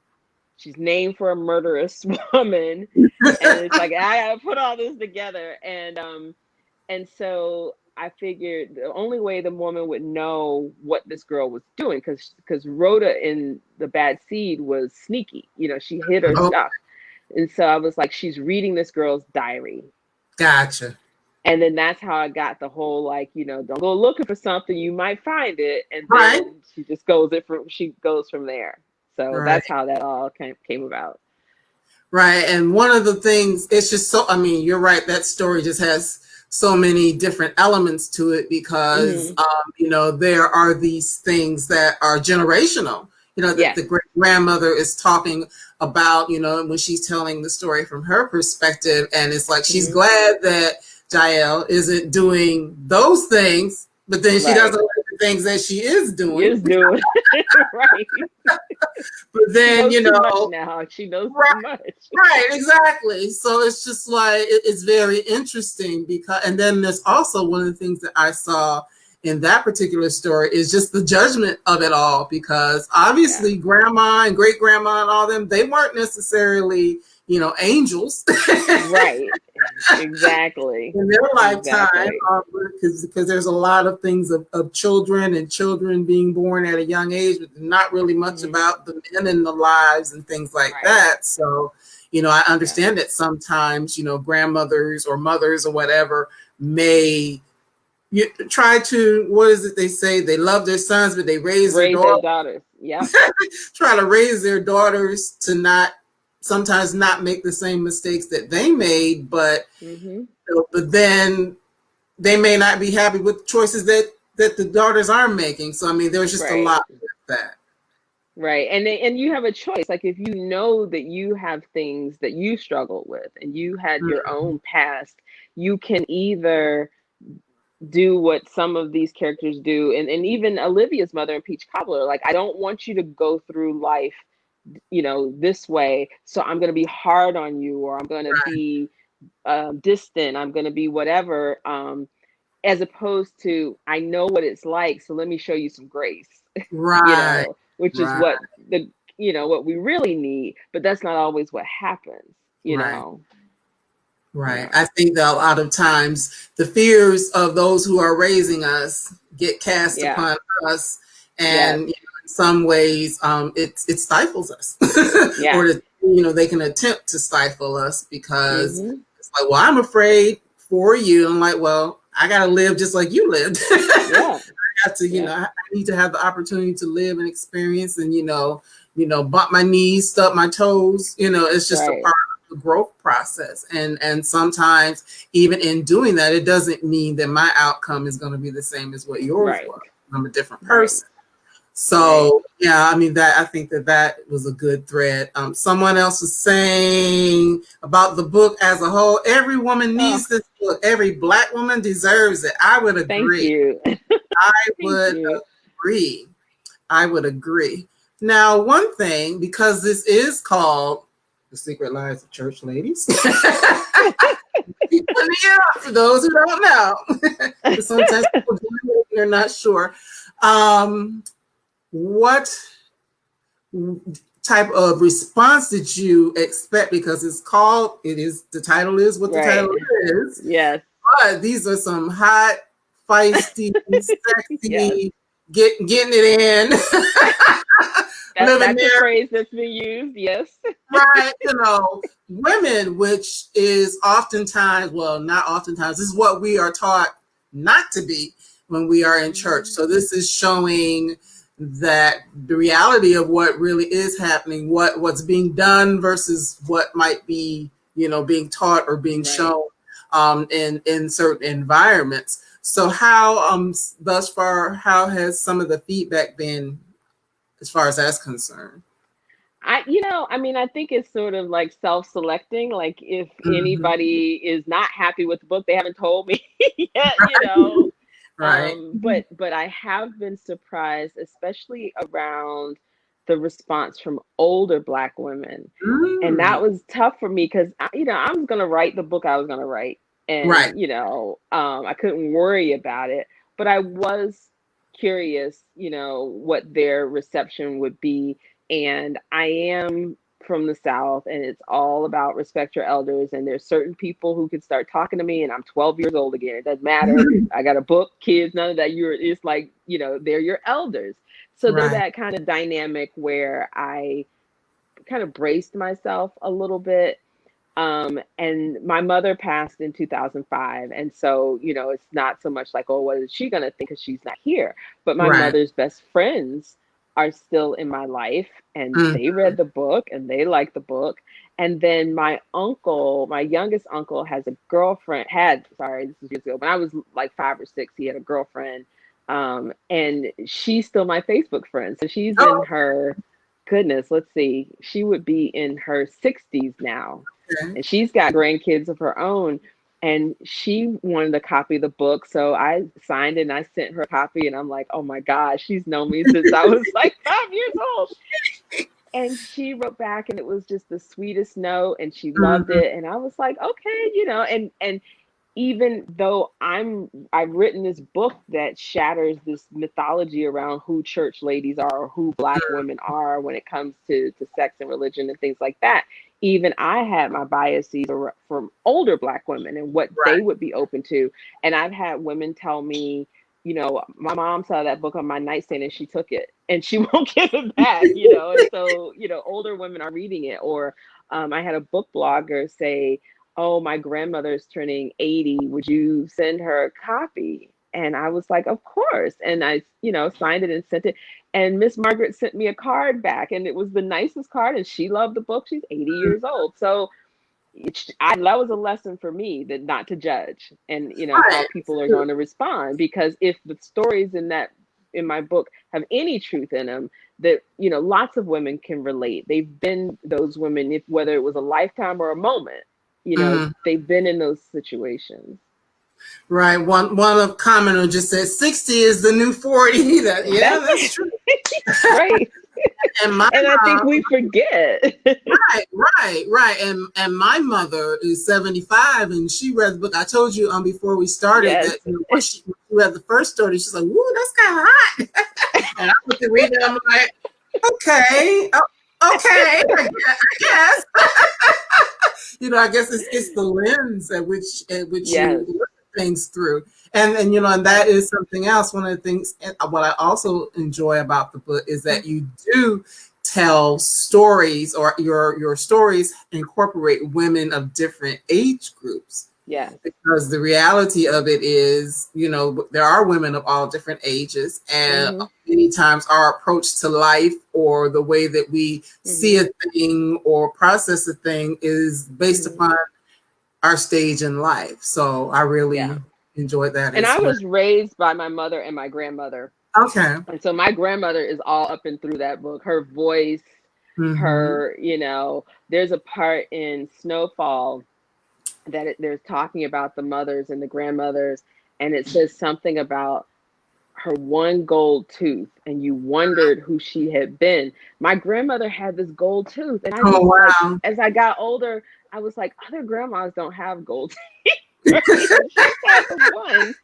She's named for a murderous woman. And it's I gotta put all this together. And so I figured the only way the woman would know what this girl was doing, because Rhoda in the bad seed was sneaky. She hid her stuff. And so I was like, she's reading this girl's diary. Gotcha. And then that's how I got the whole don't go looking for something, you might find it. And then she just goes from there. So that's how that all came about. Right. And one of the things, it's just you're right. That story just has so many different elements to it because, there are these things that are generational, that the great grandmother is talking about, when she's telling the story from her perspective. And it's she's glad that Jael isn't doing those things, but then she doesn't like the things that she is doing. Right. But then, she knows too much now. She knows too much. Right, exactly. So it's just it's very interesting and then there's also one of the things that I saw in that particular story is just the judgment of it all, because obviously grandma and great grandma and all them, they weren't necessarily, angels. Right. Exactly. In their lifetime, because there's a lot of things of children and children being born at a young age, but not really much about the men in the lives and things like that. So, I understand that sometimes, grandmothers or mothers or whatever may try to, what is it they say? They love their sons, but they raise their daughters. Yeah. try to raise their daughters to sometimes not make the same mistakes that they made, but then they may not be happy with choices that the daughters are making. So I mean, there's just a lot with that. Right. And you have a choice. Like if you know that you have things that you struggled with and you had your own past, you can either do what some of these characters do. And even Olivia's mother in Peach Cobbler, like, I don't want you to go through life, this way. So I'm going to be hard on you, or I'm going to be distant. I'm going to be whatever. As opposed to, I know what it's like, so let me show you some grace. Right. Which is what what we really need, but that's not always what happens, Right. I think that a lot of times the fears of those who are raising us get cast upon us, and in some ways it stifles us. Or they can attempt to stifle us because it's like, well, I'm afraid for you. I'm like, well, I gotta live just like you lived. I have to, I need to have the opportunity to live and experience, and bump my knees, stub my toes. It's just a part of the growth process. And sometimes even in doing that, it doesn't mean that my outcome is going to be the same as what yours was. I'm a different person. So I mean, I think that was a good thread. Someone else was saying about the book as a whole. Every woman needs this book. Every Black woman deserves it. I would agree. Thank you. I would agree. Now, one thing, because this is called The Secret Lives of Church Ladies. For those who don't know, sometimes people they're not sure. What type of response did you expect? Because the title is what the title is. Yes. But these are some hot, feisty, sexy, getting it in. That's a phrase that's been used, yes. Right, women, which is oftentimes, well, not oftentimes, this is what we are taught not to be when we are in church. So this is showing that the reality of what really is happening, what's being done versus what might be, being taught or being shown in certain environments. So how thus far, how has some of the feedback been as far as that's concerned? I think it's sort of like self-selecting. Like if anybody is not happy with the book, they haven't told me yet, Right. But I have been surprised, especially around the response from older Black women. And that was tough for me because, I was going to write the book I was going to write. And, I couldn't worry about it. But I was curious, what their reception would be. And I am from the South, and it's all about respect your elders. And there's certain people who can start talking to me, and I'm 12 years old again. It doesn't matter. I got a book, kids, none of that. It's like, they're your elders. So there's that kind of dynamic where I kind of braced myself a little bit. And my mother passed in 2005. And so, it's not so much like, oh, what is she going to think because she's not here? But my mother's best friends are still in my life, and they read the book and they liked the book. And then my youngest uncle this is years ago, when I was like 5 or 6, he had a girlfriend. And she's still my Facebook friend. So she's in her, goodness, let's see, she would be in her 60s now. And she's got grandkids of her own. And she wanted a copy of the book. So I signed it and I sent her a copy. And I'm like, oh my gosh, she's known me since I was like 5 years old. And she wrote back, and it was just the sweetest note, and she loved it. And I was like, okay, and even though I've written this book that shatters this mythology around who church ladies are, or who Black women are when it comes to sex and religion and things like that. Even I had my biases from older Black women and what they would be open to. And I've had women tell me, my mom saw that book on my nightstand and she took it and she won't give it back, And so, older women are reading it. Or I had a book blogger say, oh, my grandmother's turning 80. Would you send her a copy? And I was like, of course. And I, signed it and sent it. And Miss Margaret sent me a card back, and it was the nicest card, and she loved the book. She's 80 years old. So that was a lesson for me, that not to judge, and how Right. people are going to respond, because if the stories in my book have any truth in them, that lots of women can relate. They've been those women, if whether it was a lifetime or a moment, they've been in those situations. Right. One of commenter just said 60 is the new 40. That's true. Right. And I think we forget. Right. And my mother is 75, and she read the book. I told you before we started that when she read the first story, she's like, "Woo, that's kind of hot." And I looked at read it, I'm like, okay, okay, I guess. I guess it's the lens at which Yes. you look at things through. And and that is something else. One of the things, what I also enjoy about the book is that you do tell stories, or your stories incorporate women of different age groups. Yeah. Because the reality of it is, there are women of all different ages, and many times our approach to life, or the way that we see a thing or process a thing, is based upon our stage in life. So I really enjoyed that. And I was raised by my mother and my grandmother. Okay. And so my grandmother is all up and through that book. Her voice, her, there's a part in Snowfall that there's talking about the mothers and the grandmothers, and it says something about her one gold tooth, and you wondered who she had been. My grandmother had this gold tooth, and I as I got older, I was like, other grandmas don't have gold teeth. Right? She had the one.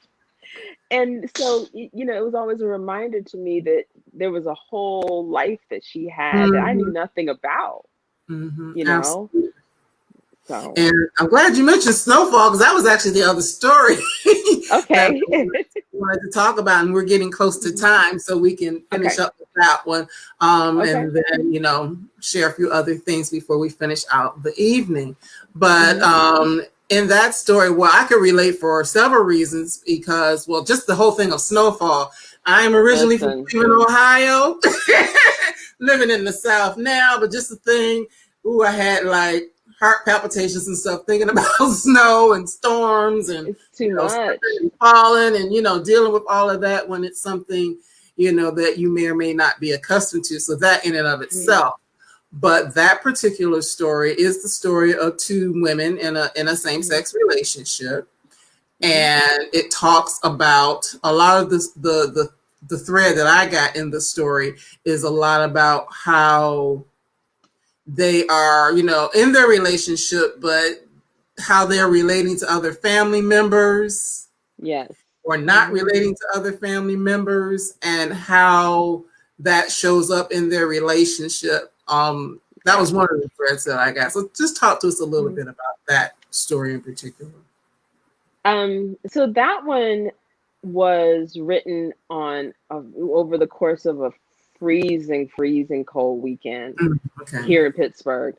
And so, it was always a reminder to me that there was a whole life that she had that I knew nothing about, Absolutely. So. And I'm glad you mentioned Snowfall, because that was actually the other story. Okay. that we wanted to talk about, and we're getting close to time, so we can finish up with that one, and then share a few other things before we finish out the evening. But in that story, I could relate for several reasons, because just the whole thing of Snowfall. I am originally from Cleveland, Ohio, living in the South now, but just the thing, I had like heart palpitations and stuff thinking about snow and storms and it's too much. And falling, and dealing with all of that when it's something that you may or may not be accustomed to. So that in and of itself. But that particular story is the story of two women in a same-sex relationship, and it talks about a lot of this. The thread that I got in the story is a lot about how they are, in their relationship, but how they're relating to other family members, or not relating to other family members, and how that shows up in their relationship. That was one of the threads that I got. So just talk to us a little bit about that story in particular. So that one was written on over the course of a freezing cold weekend here in Pittsburgh.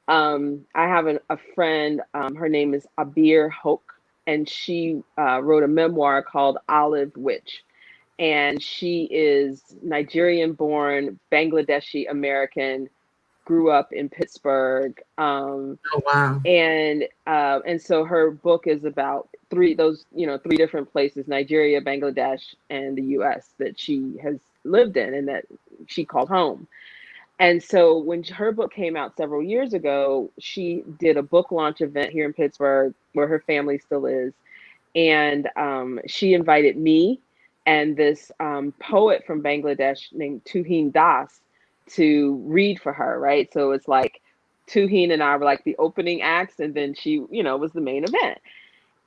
I have a friend, her name is Abir Hoke, and she wrote a memoir called Olive Witch. And she is Nigerian born, Bangladeshi American, grew up in Pittsburgh. And so her book is about three different places, Nigeria, Bangladesh, and the US, that she has lived in and that she called home. And so when her book came out several years ago, she did a book launch event here in Pittsburgh, where her family still is. And she invited me and this poet from Bangladesh named Tuhin Das to read for her, right? So it's like Tuhin and I were like the opening acts, and then she, was the main event.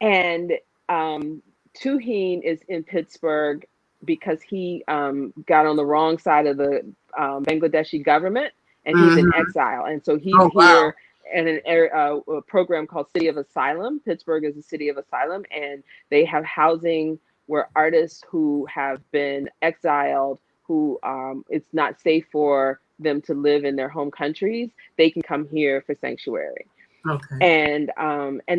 And Tuhin is in Pittsburgh because he got on the wrong side of the Bangladeshi government, and he's in exile. And so he's here in a program called City of Asylum. Pittsburgh is a city of asylum, and they have housing where artists who have been exiled, who it's not safe for them to live in their home countries, they can come here for sanctuary. And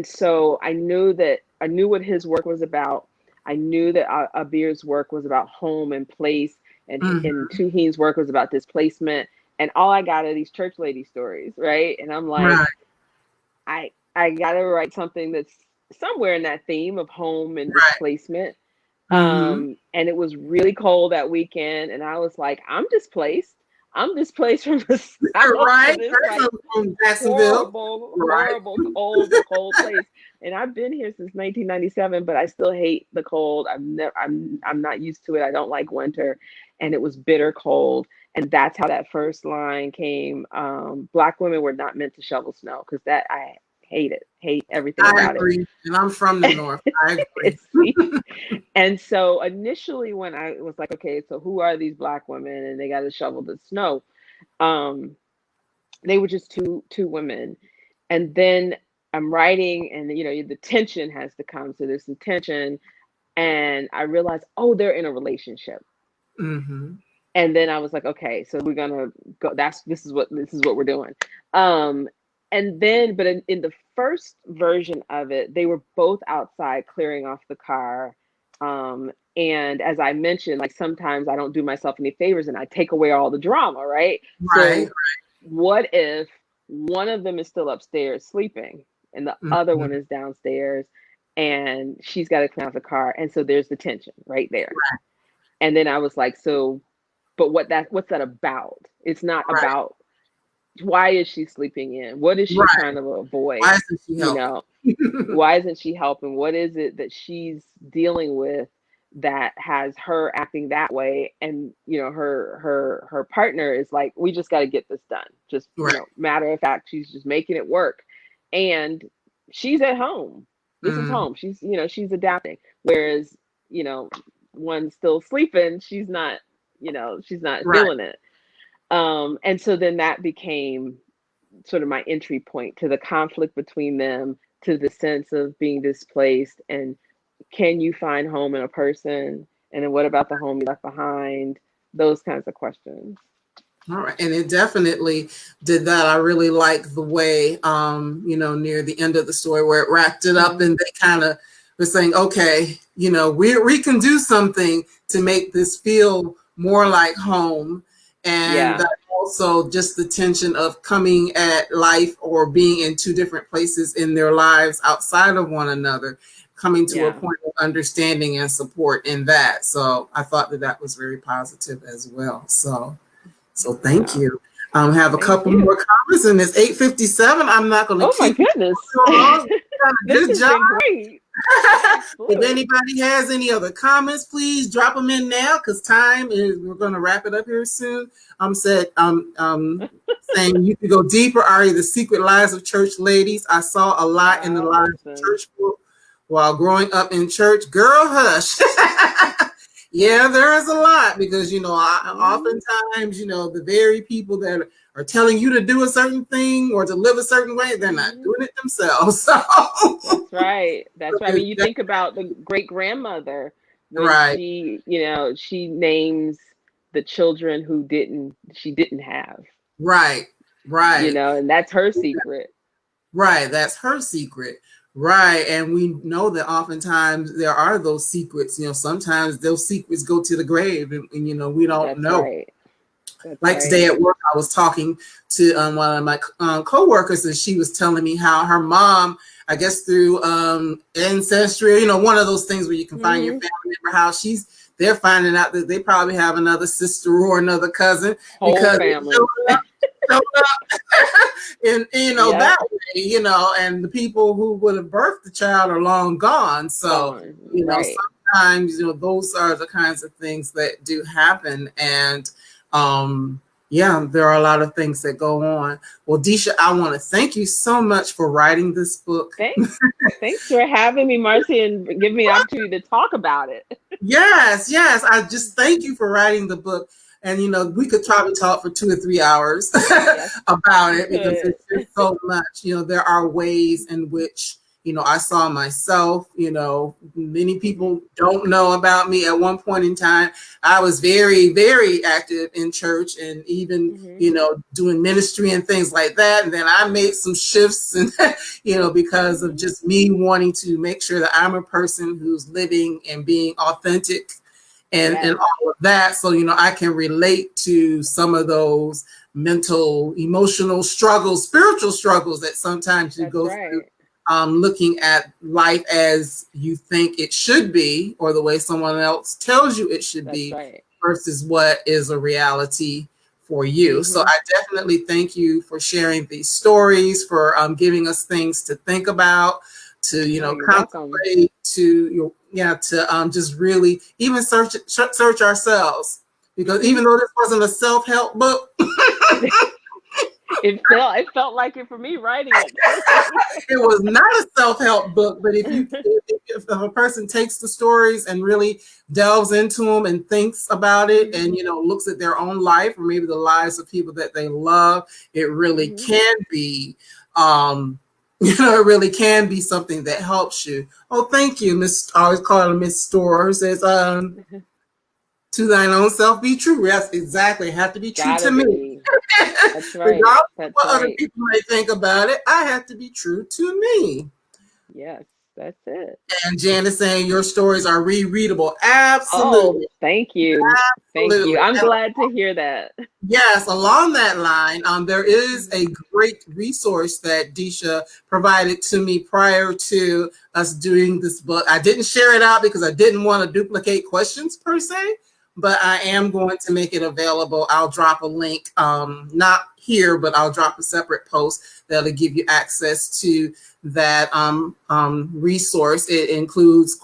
so I knew what his work was about. I knew that Abir's work was about home and place, and Mm-hmm. Tuheen's work was about displacement, and all I got are these church lady stories, right? And I'm like, Right. I gotta write something that's somewhere in that theme of home and Right. displacement. Mm-hmm. And it was really cold that weekend, and I was like, I'm displaced. I'm displaced from the south to Right. this like From Jacksonville. horrible, Right. horrible, cold place. And I've been here since 1997, but I still hate the cold. I'm not used to it. I don't like winter, and it was bitter cold. And that's how that first line came. Black women were not meant to shovel snow, because that I hate it, hate everything I about it. agree. And I'm from the North. I agree. And so initially, when I was like, okay, so who are these Black women, and they got to shovel the snow? They were just two women. And then I'm writing, and the tension has to come. So there's some tension, and I realized, oh, they're in a relationship. Mm-hmm. And then I was like, okay, so we're gonna go. This is what we're doing. And then, but in the first version of it, they were both outside clearing off the car. And as I mentioned, like sometimes I don't do myself any favors, and I take away all the drama, right? Right. So what if one of them is still upstairs sleeping, and the other Mm-hmm. one is downstairs, and she's got to clean out the car, and so there's the tension right there. Right. And then I was like, so, but what's that about? It's not Right. about why is she sleeping in? What is she Right. trying to avoid? Why isn't she helping? Why isn't she helping? What is it that she's dealing with that has her acting that way? And her partner is like, we just got to get this done. Just Right. matter of fact, she's just making it work. And she's at home. This is home. She's she's adapting. Whereas one's still sleeping, she's not Right. feeling it. And so then that became sort of my entry point to the conflict between them, to the sense of being displaced, and can you find home in a person? And then what about the home you left behind? Those kinds of questions. All right. And it definitely did that. I really like the way, near the end of the story where it wrapped it up, and they kind of were saying, okay, we can do something to make this feel more like home. And that also just the tension of coming at life or being in two different places in their lives outside of one another, coming to a point of understanding and support in that. So I thought that was very positive as well. So thank you. Have a couple more comments, and it's 8:57. I'm not going to keep. Oh my goodness! Good job. Great. If anybody has any other comments, please drop them in now, because time is. We're going to wrap it up here soon. Saying you could go deeper. Ari, the secret lives of church ladies. I saw a lot in the lives of church book while growing up in church. Girl, hush. Yeah, there is a lot, because oftentimes the very people that are telling you to do a certain thing or to live a certain way, they're not doing it themselves. So That's right. I mean, you think about the great grandmother when she names the children who she didn't have. Right. And that's her secret. Right, that's her secret. Right, and we know that oftentimes there are those secrets. Sometimes those secrets go to the grave, and we don't know. Right. Today at work, I was talking to one of my coworkers, and she was telling me how her mom, I guess through ancestry, one of those things where you can find your family member, how they're finding out that they probably have another sister or another cousin. Whole because family. And that way, and the people who would have birthed the child are long gone. So sometimes those are the kinds of things that do happen. And there are a lot of things that go on. Well, Deesha, I want to thank you so much for writing this book. Thanks for having me, Marcy, and giving me the opportunity to talk about it. Yes. I just thank you for writing the book. And, we could probably talk for 2 or 3 hours about it, because it's just so much. There are ways in which, I saw myself, many people don't know about me. At one point in time, I was very, very active in church, and even, doing ministry and things like that. And then I made some shifts, and, because of just me wanting to make sure that I'm a person who's living and being authentic and all of that. So, I can relate to some of those mental, emotional struggles, spiritual struggles that sometimes you go through, looking at life as you think it should be, or the way someone else tells you it should be, versus what is a reality for you. So I definitely thank you for sharing these stories, for giving us things to think about, to contemplate, to just really even search ourselves, because even though this wasn't a self-help book, it felt like it for me writing it. It was not a self-help book, but if a person takes the stories and really delves into them and thinks about it, and looks at their own life, or maybe the lives of people that they love, it really can be it really can be something that helps you. Oh, thank you, Miss. I always call her Miss Store. Says, to thine own self be true. Yes, exactly. Have to be true to me. That's right. Regardless of what other people may think about it, I have to be true to me. Yes, that's it. And Janice saying your stories are rereadable. Absolutely. Oh, thank you. Absolutely. Thank you. I'm glad to hear that. Yes, along that line, there is a great resource that Deesha provided to me prior to us doing this book. I didn't share it out because I didn't want to duplicate questions per se, but I am going to make it available. I'll drop a link, not here, but I'll drop a separate post that'll give you access to that resource. It includes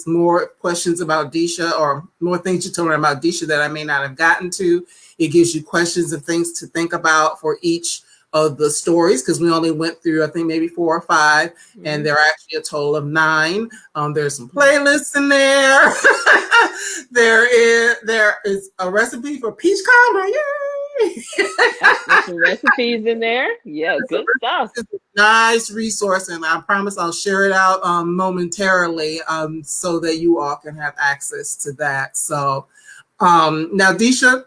more questions about Deesha, or more things you told me about Deesha that I may not have gotten to. It gives you questions and things to think about for each of the stories, because we only went through, I think, maybe 4 or 5, and there are actually a total of 9. There's some playlists in there. There is a recipe for peach cobbler. Yay! There's some recipes in there. Yeah, good stuff. It's a nice resource, and I promise I'll share it out momentarily, so that you all can have access to that. So now, Deesha,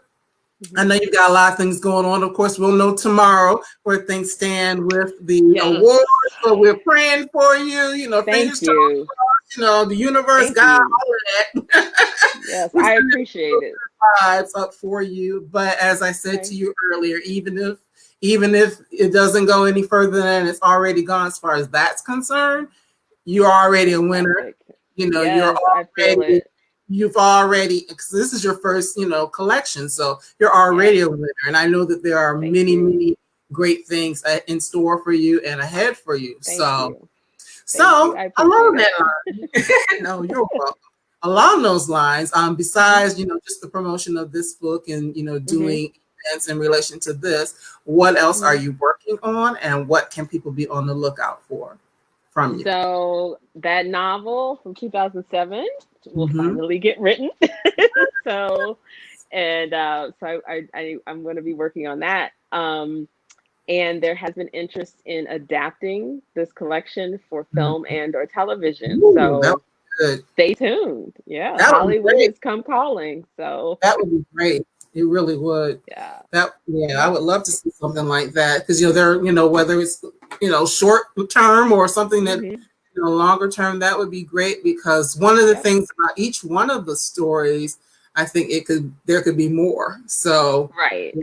I know you've got a lot of things going on. Of course, we'll know tomorrow where things stand with the awards, but we're praying for you. Thank you. The universe, God, all of that. Yes, I appreciate it. Vibes up for you. But as I said to you earlier, even if it doesn't go any further than it's already gone, as far as that's concerned, you're already a winner. You're already. You've already, because this is your first, collection, so you're already a winner. And I know that there are many great things in store for you and ahead for you. So along that line, no, you're welcome. Along those lines, besides just the promotion of this book and doing events in relation to this, what else are you working on, and what can people be on the lookout for from you? So that novel from 2007 will finally get written. I'm going to be working on that. And there has been interest in adapting this collection for film and or television. So stay tuned. Yeah, Hollywood has come calling. So that would be great. It really would. Yeah. I would love to see something like that, because there, whether it's short term or something that longer term, that would be great, because one of the things about each one of the stories, I think there could be more. So right.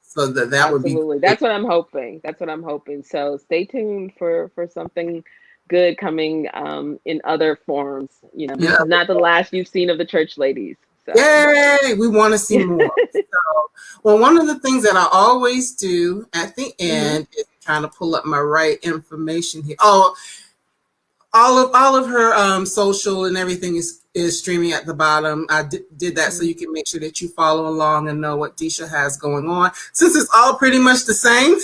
So that would be great. That's what I'm hoping. So stay tuned for something good coming in other forms. This is not the last you've seen of the church ladies. So. Yay! We want to see more. Well, one of the things that I always do at the end is trying to pull up my right information here. Oh, all of her social and everything is streaming at the bottom. I did that so you can make sure that you follow along and know what Deesha has going on. Since it's all pretty much the same,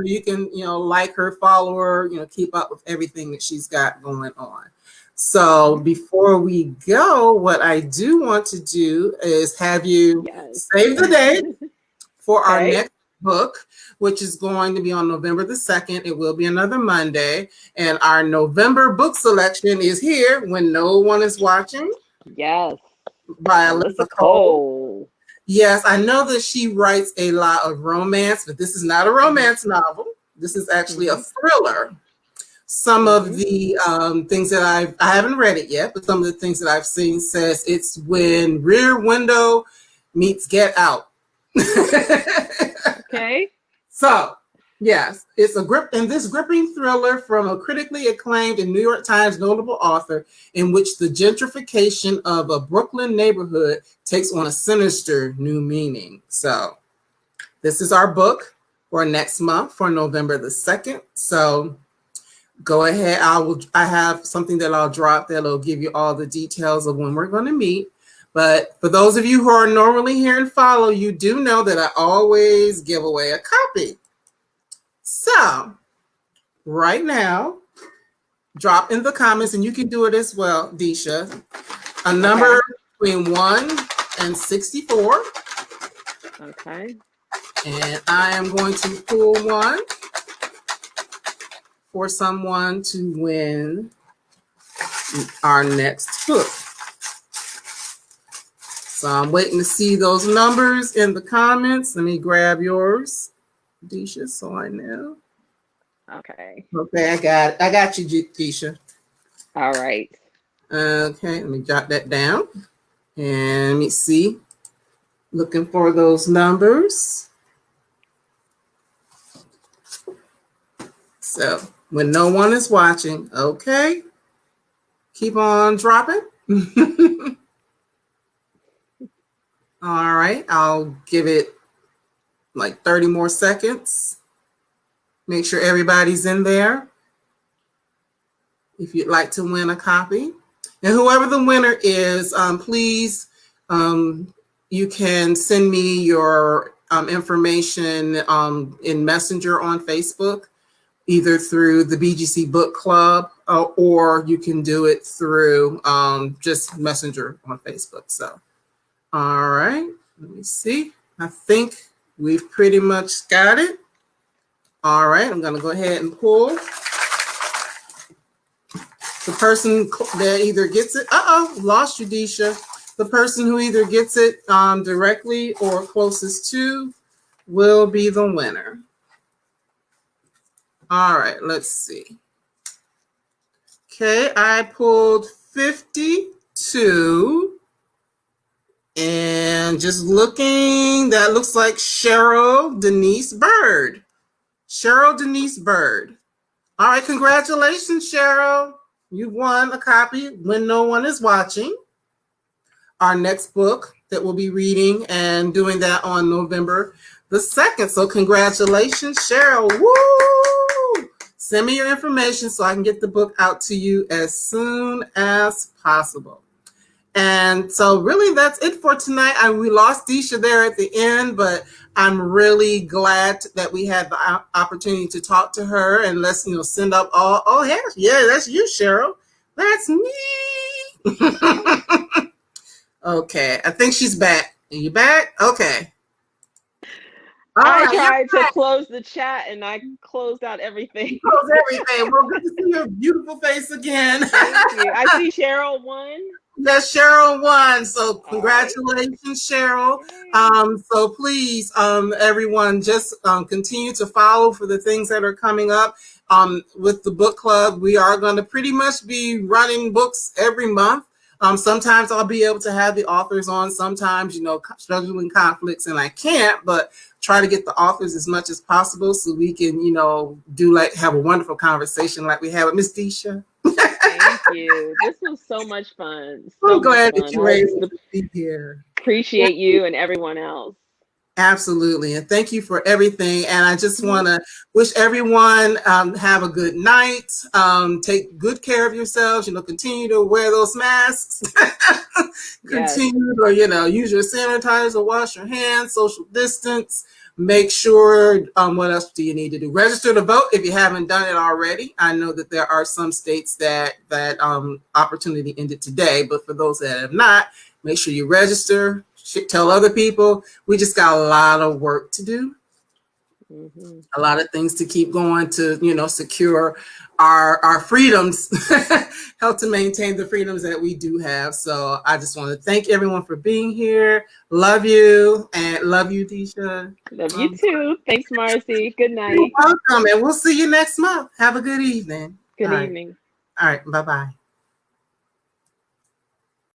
you can like her, follow her, keep up with everything that she's got going on. So before we go, what I do want to do is have you save the date for our next book, which is going to be on November the 2nd. It will be another Monday. And our November book selection is Here When No One Is Watching. Yes. By Alyssa Cole. Yes, I know that she writes a lot of romance, but this is not a romance novel. This is actually a thriller. Some of the things that I haven't read it yet, but some of the things that I've seen says it's when Rear Window meets Get Out. Okay. So, yes, it's this gripping thriller from a critically acclaimed and New York Times notable author in which the gentrification of a Brooklyn neighborhood takes on a sinister new meaning. So, this is our book for next month for November the 2nd. So, go ahead. I have something that I'll drop that'll give you all the details of when we're going to meet. But for those of you who are normally here and follow, you do know that I always give away a copy. So right now, drop in the comments, and you can do it as well, Deesha, a number between 1 and 64. Okay. And I am going to pull one for someone to win our next book. So I'm waiting to see those numbers in the comments. Let me grab yours, Deesha, so I know. Okay. Okay, I got you, Deesha. All right. Okay, let me jot that down. And let me see. Looking for those numbers. So when no one is watching, okay. Keep on dropping. All right, I'll give it like 30 more seconds. Make sure everybody's in there. If you'd like to win a copy. And whoever the winner is, please, you can send me your information in Messenger on Facebook, either through the BGC Book Club, or you can do it through just Messenger on Facebook. So. All right, let me see. I think we've pretty much got it. All right, I'm going to go ahead and pull. The person that either gets it, lost you, Deesha. The person who either gets it directly or closest to will be the winner. All right, let's see. Okay, I pulled 52. And just looking, that looks like Cheryl Denise Bird. Cheryl Denise Bird. All right, congratulations, Cheryl. You won a copy when no one is watching. Our next book that we'll be reading and doing that on November the 2nd. So congratulations, Cheryl. Woo! Send me your information so I can get the book out to you as soon as possible. And so really that's it for tonight. We lost Deesha there at the end, but I'm really glad that we had the opportunity to talk to her, and let's, send up all, yeah, that's you, Cheryl. That's me. Okay, I think she's back. Are you back? Okay. I tried to close the chat and I closed out everything. Close everything. Well, good to see your beautiful face again. Thank you. I see Cheryl won. Yes, Cheryl won. So congratulations, Cheryl. So please, everyone, just continue to follow for the things that are coming up. With the book club, we are going to pretty much be running books every month. Sometimes I'll be able to have the authors on. Sometimes, struggling conflicts and I can't, but try to get the authors as much as possible so we can, have a wonderful conversation like we had with Miss Deesha. Thank you. This was so much fun. So glad that you were able to be here. Appreciate you and everyone else. Absolutely. And thank you for everything. And I just want to wish everyone have a good night. Take good care of yourselves. Continue to wear those masks. Continue to, use your sanitizer, wash your hands, social distance. Make sure, what else do you need to do? Register to vote if you haven't done it already. I know that there are some states that opportunity ended today, but for those that have not, make sure you register. Tell other people. We just got a lot of work to do. A lot of things to keep going to, secure our freedoms, help to maintain the freedoms that we do have. So I just want to thank everyone for being here. Love you, and love you, Deesha. Love you too. Thanks, Marcy. Good night. You're welcome, and we'll see you next month. Have a good evening. Good All right. evening. All right. Bye-bye.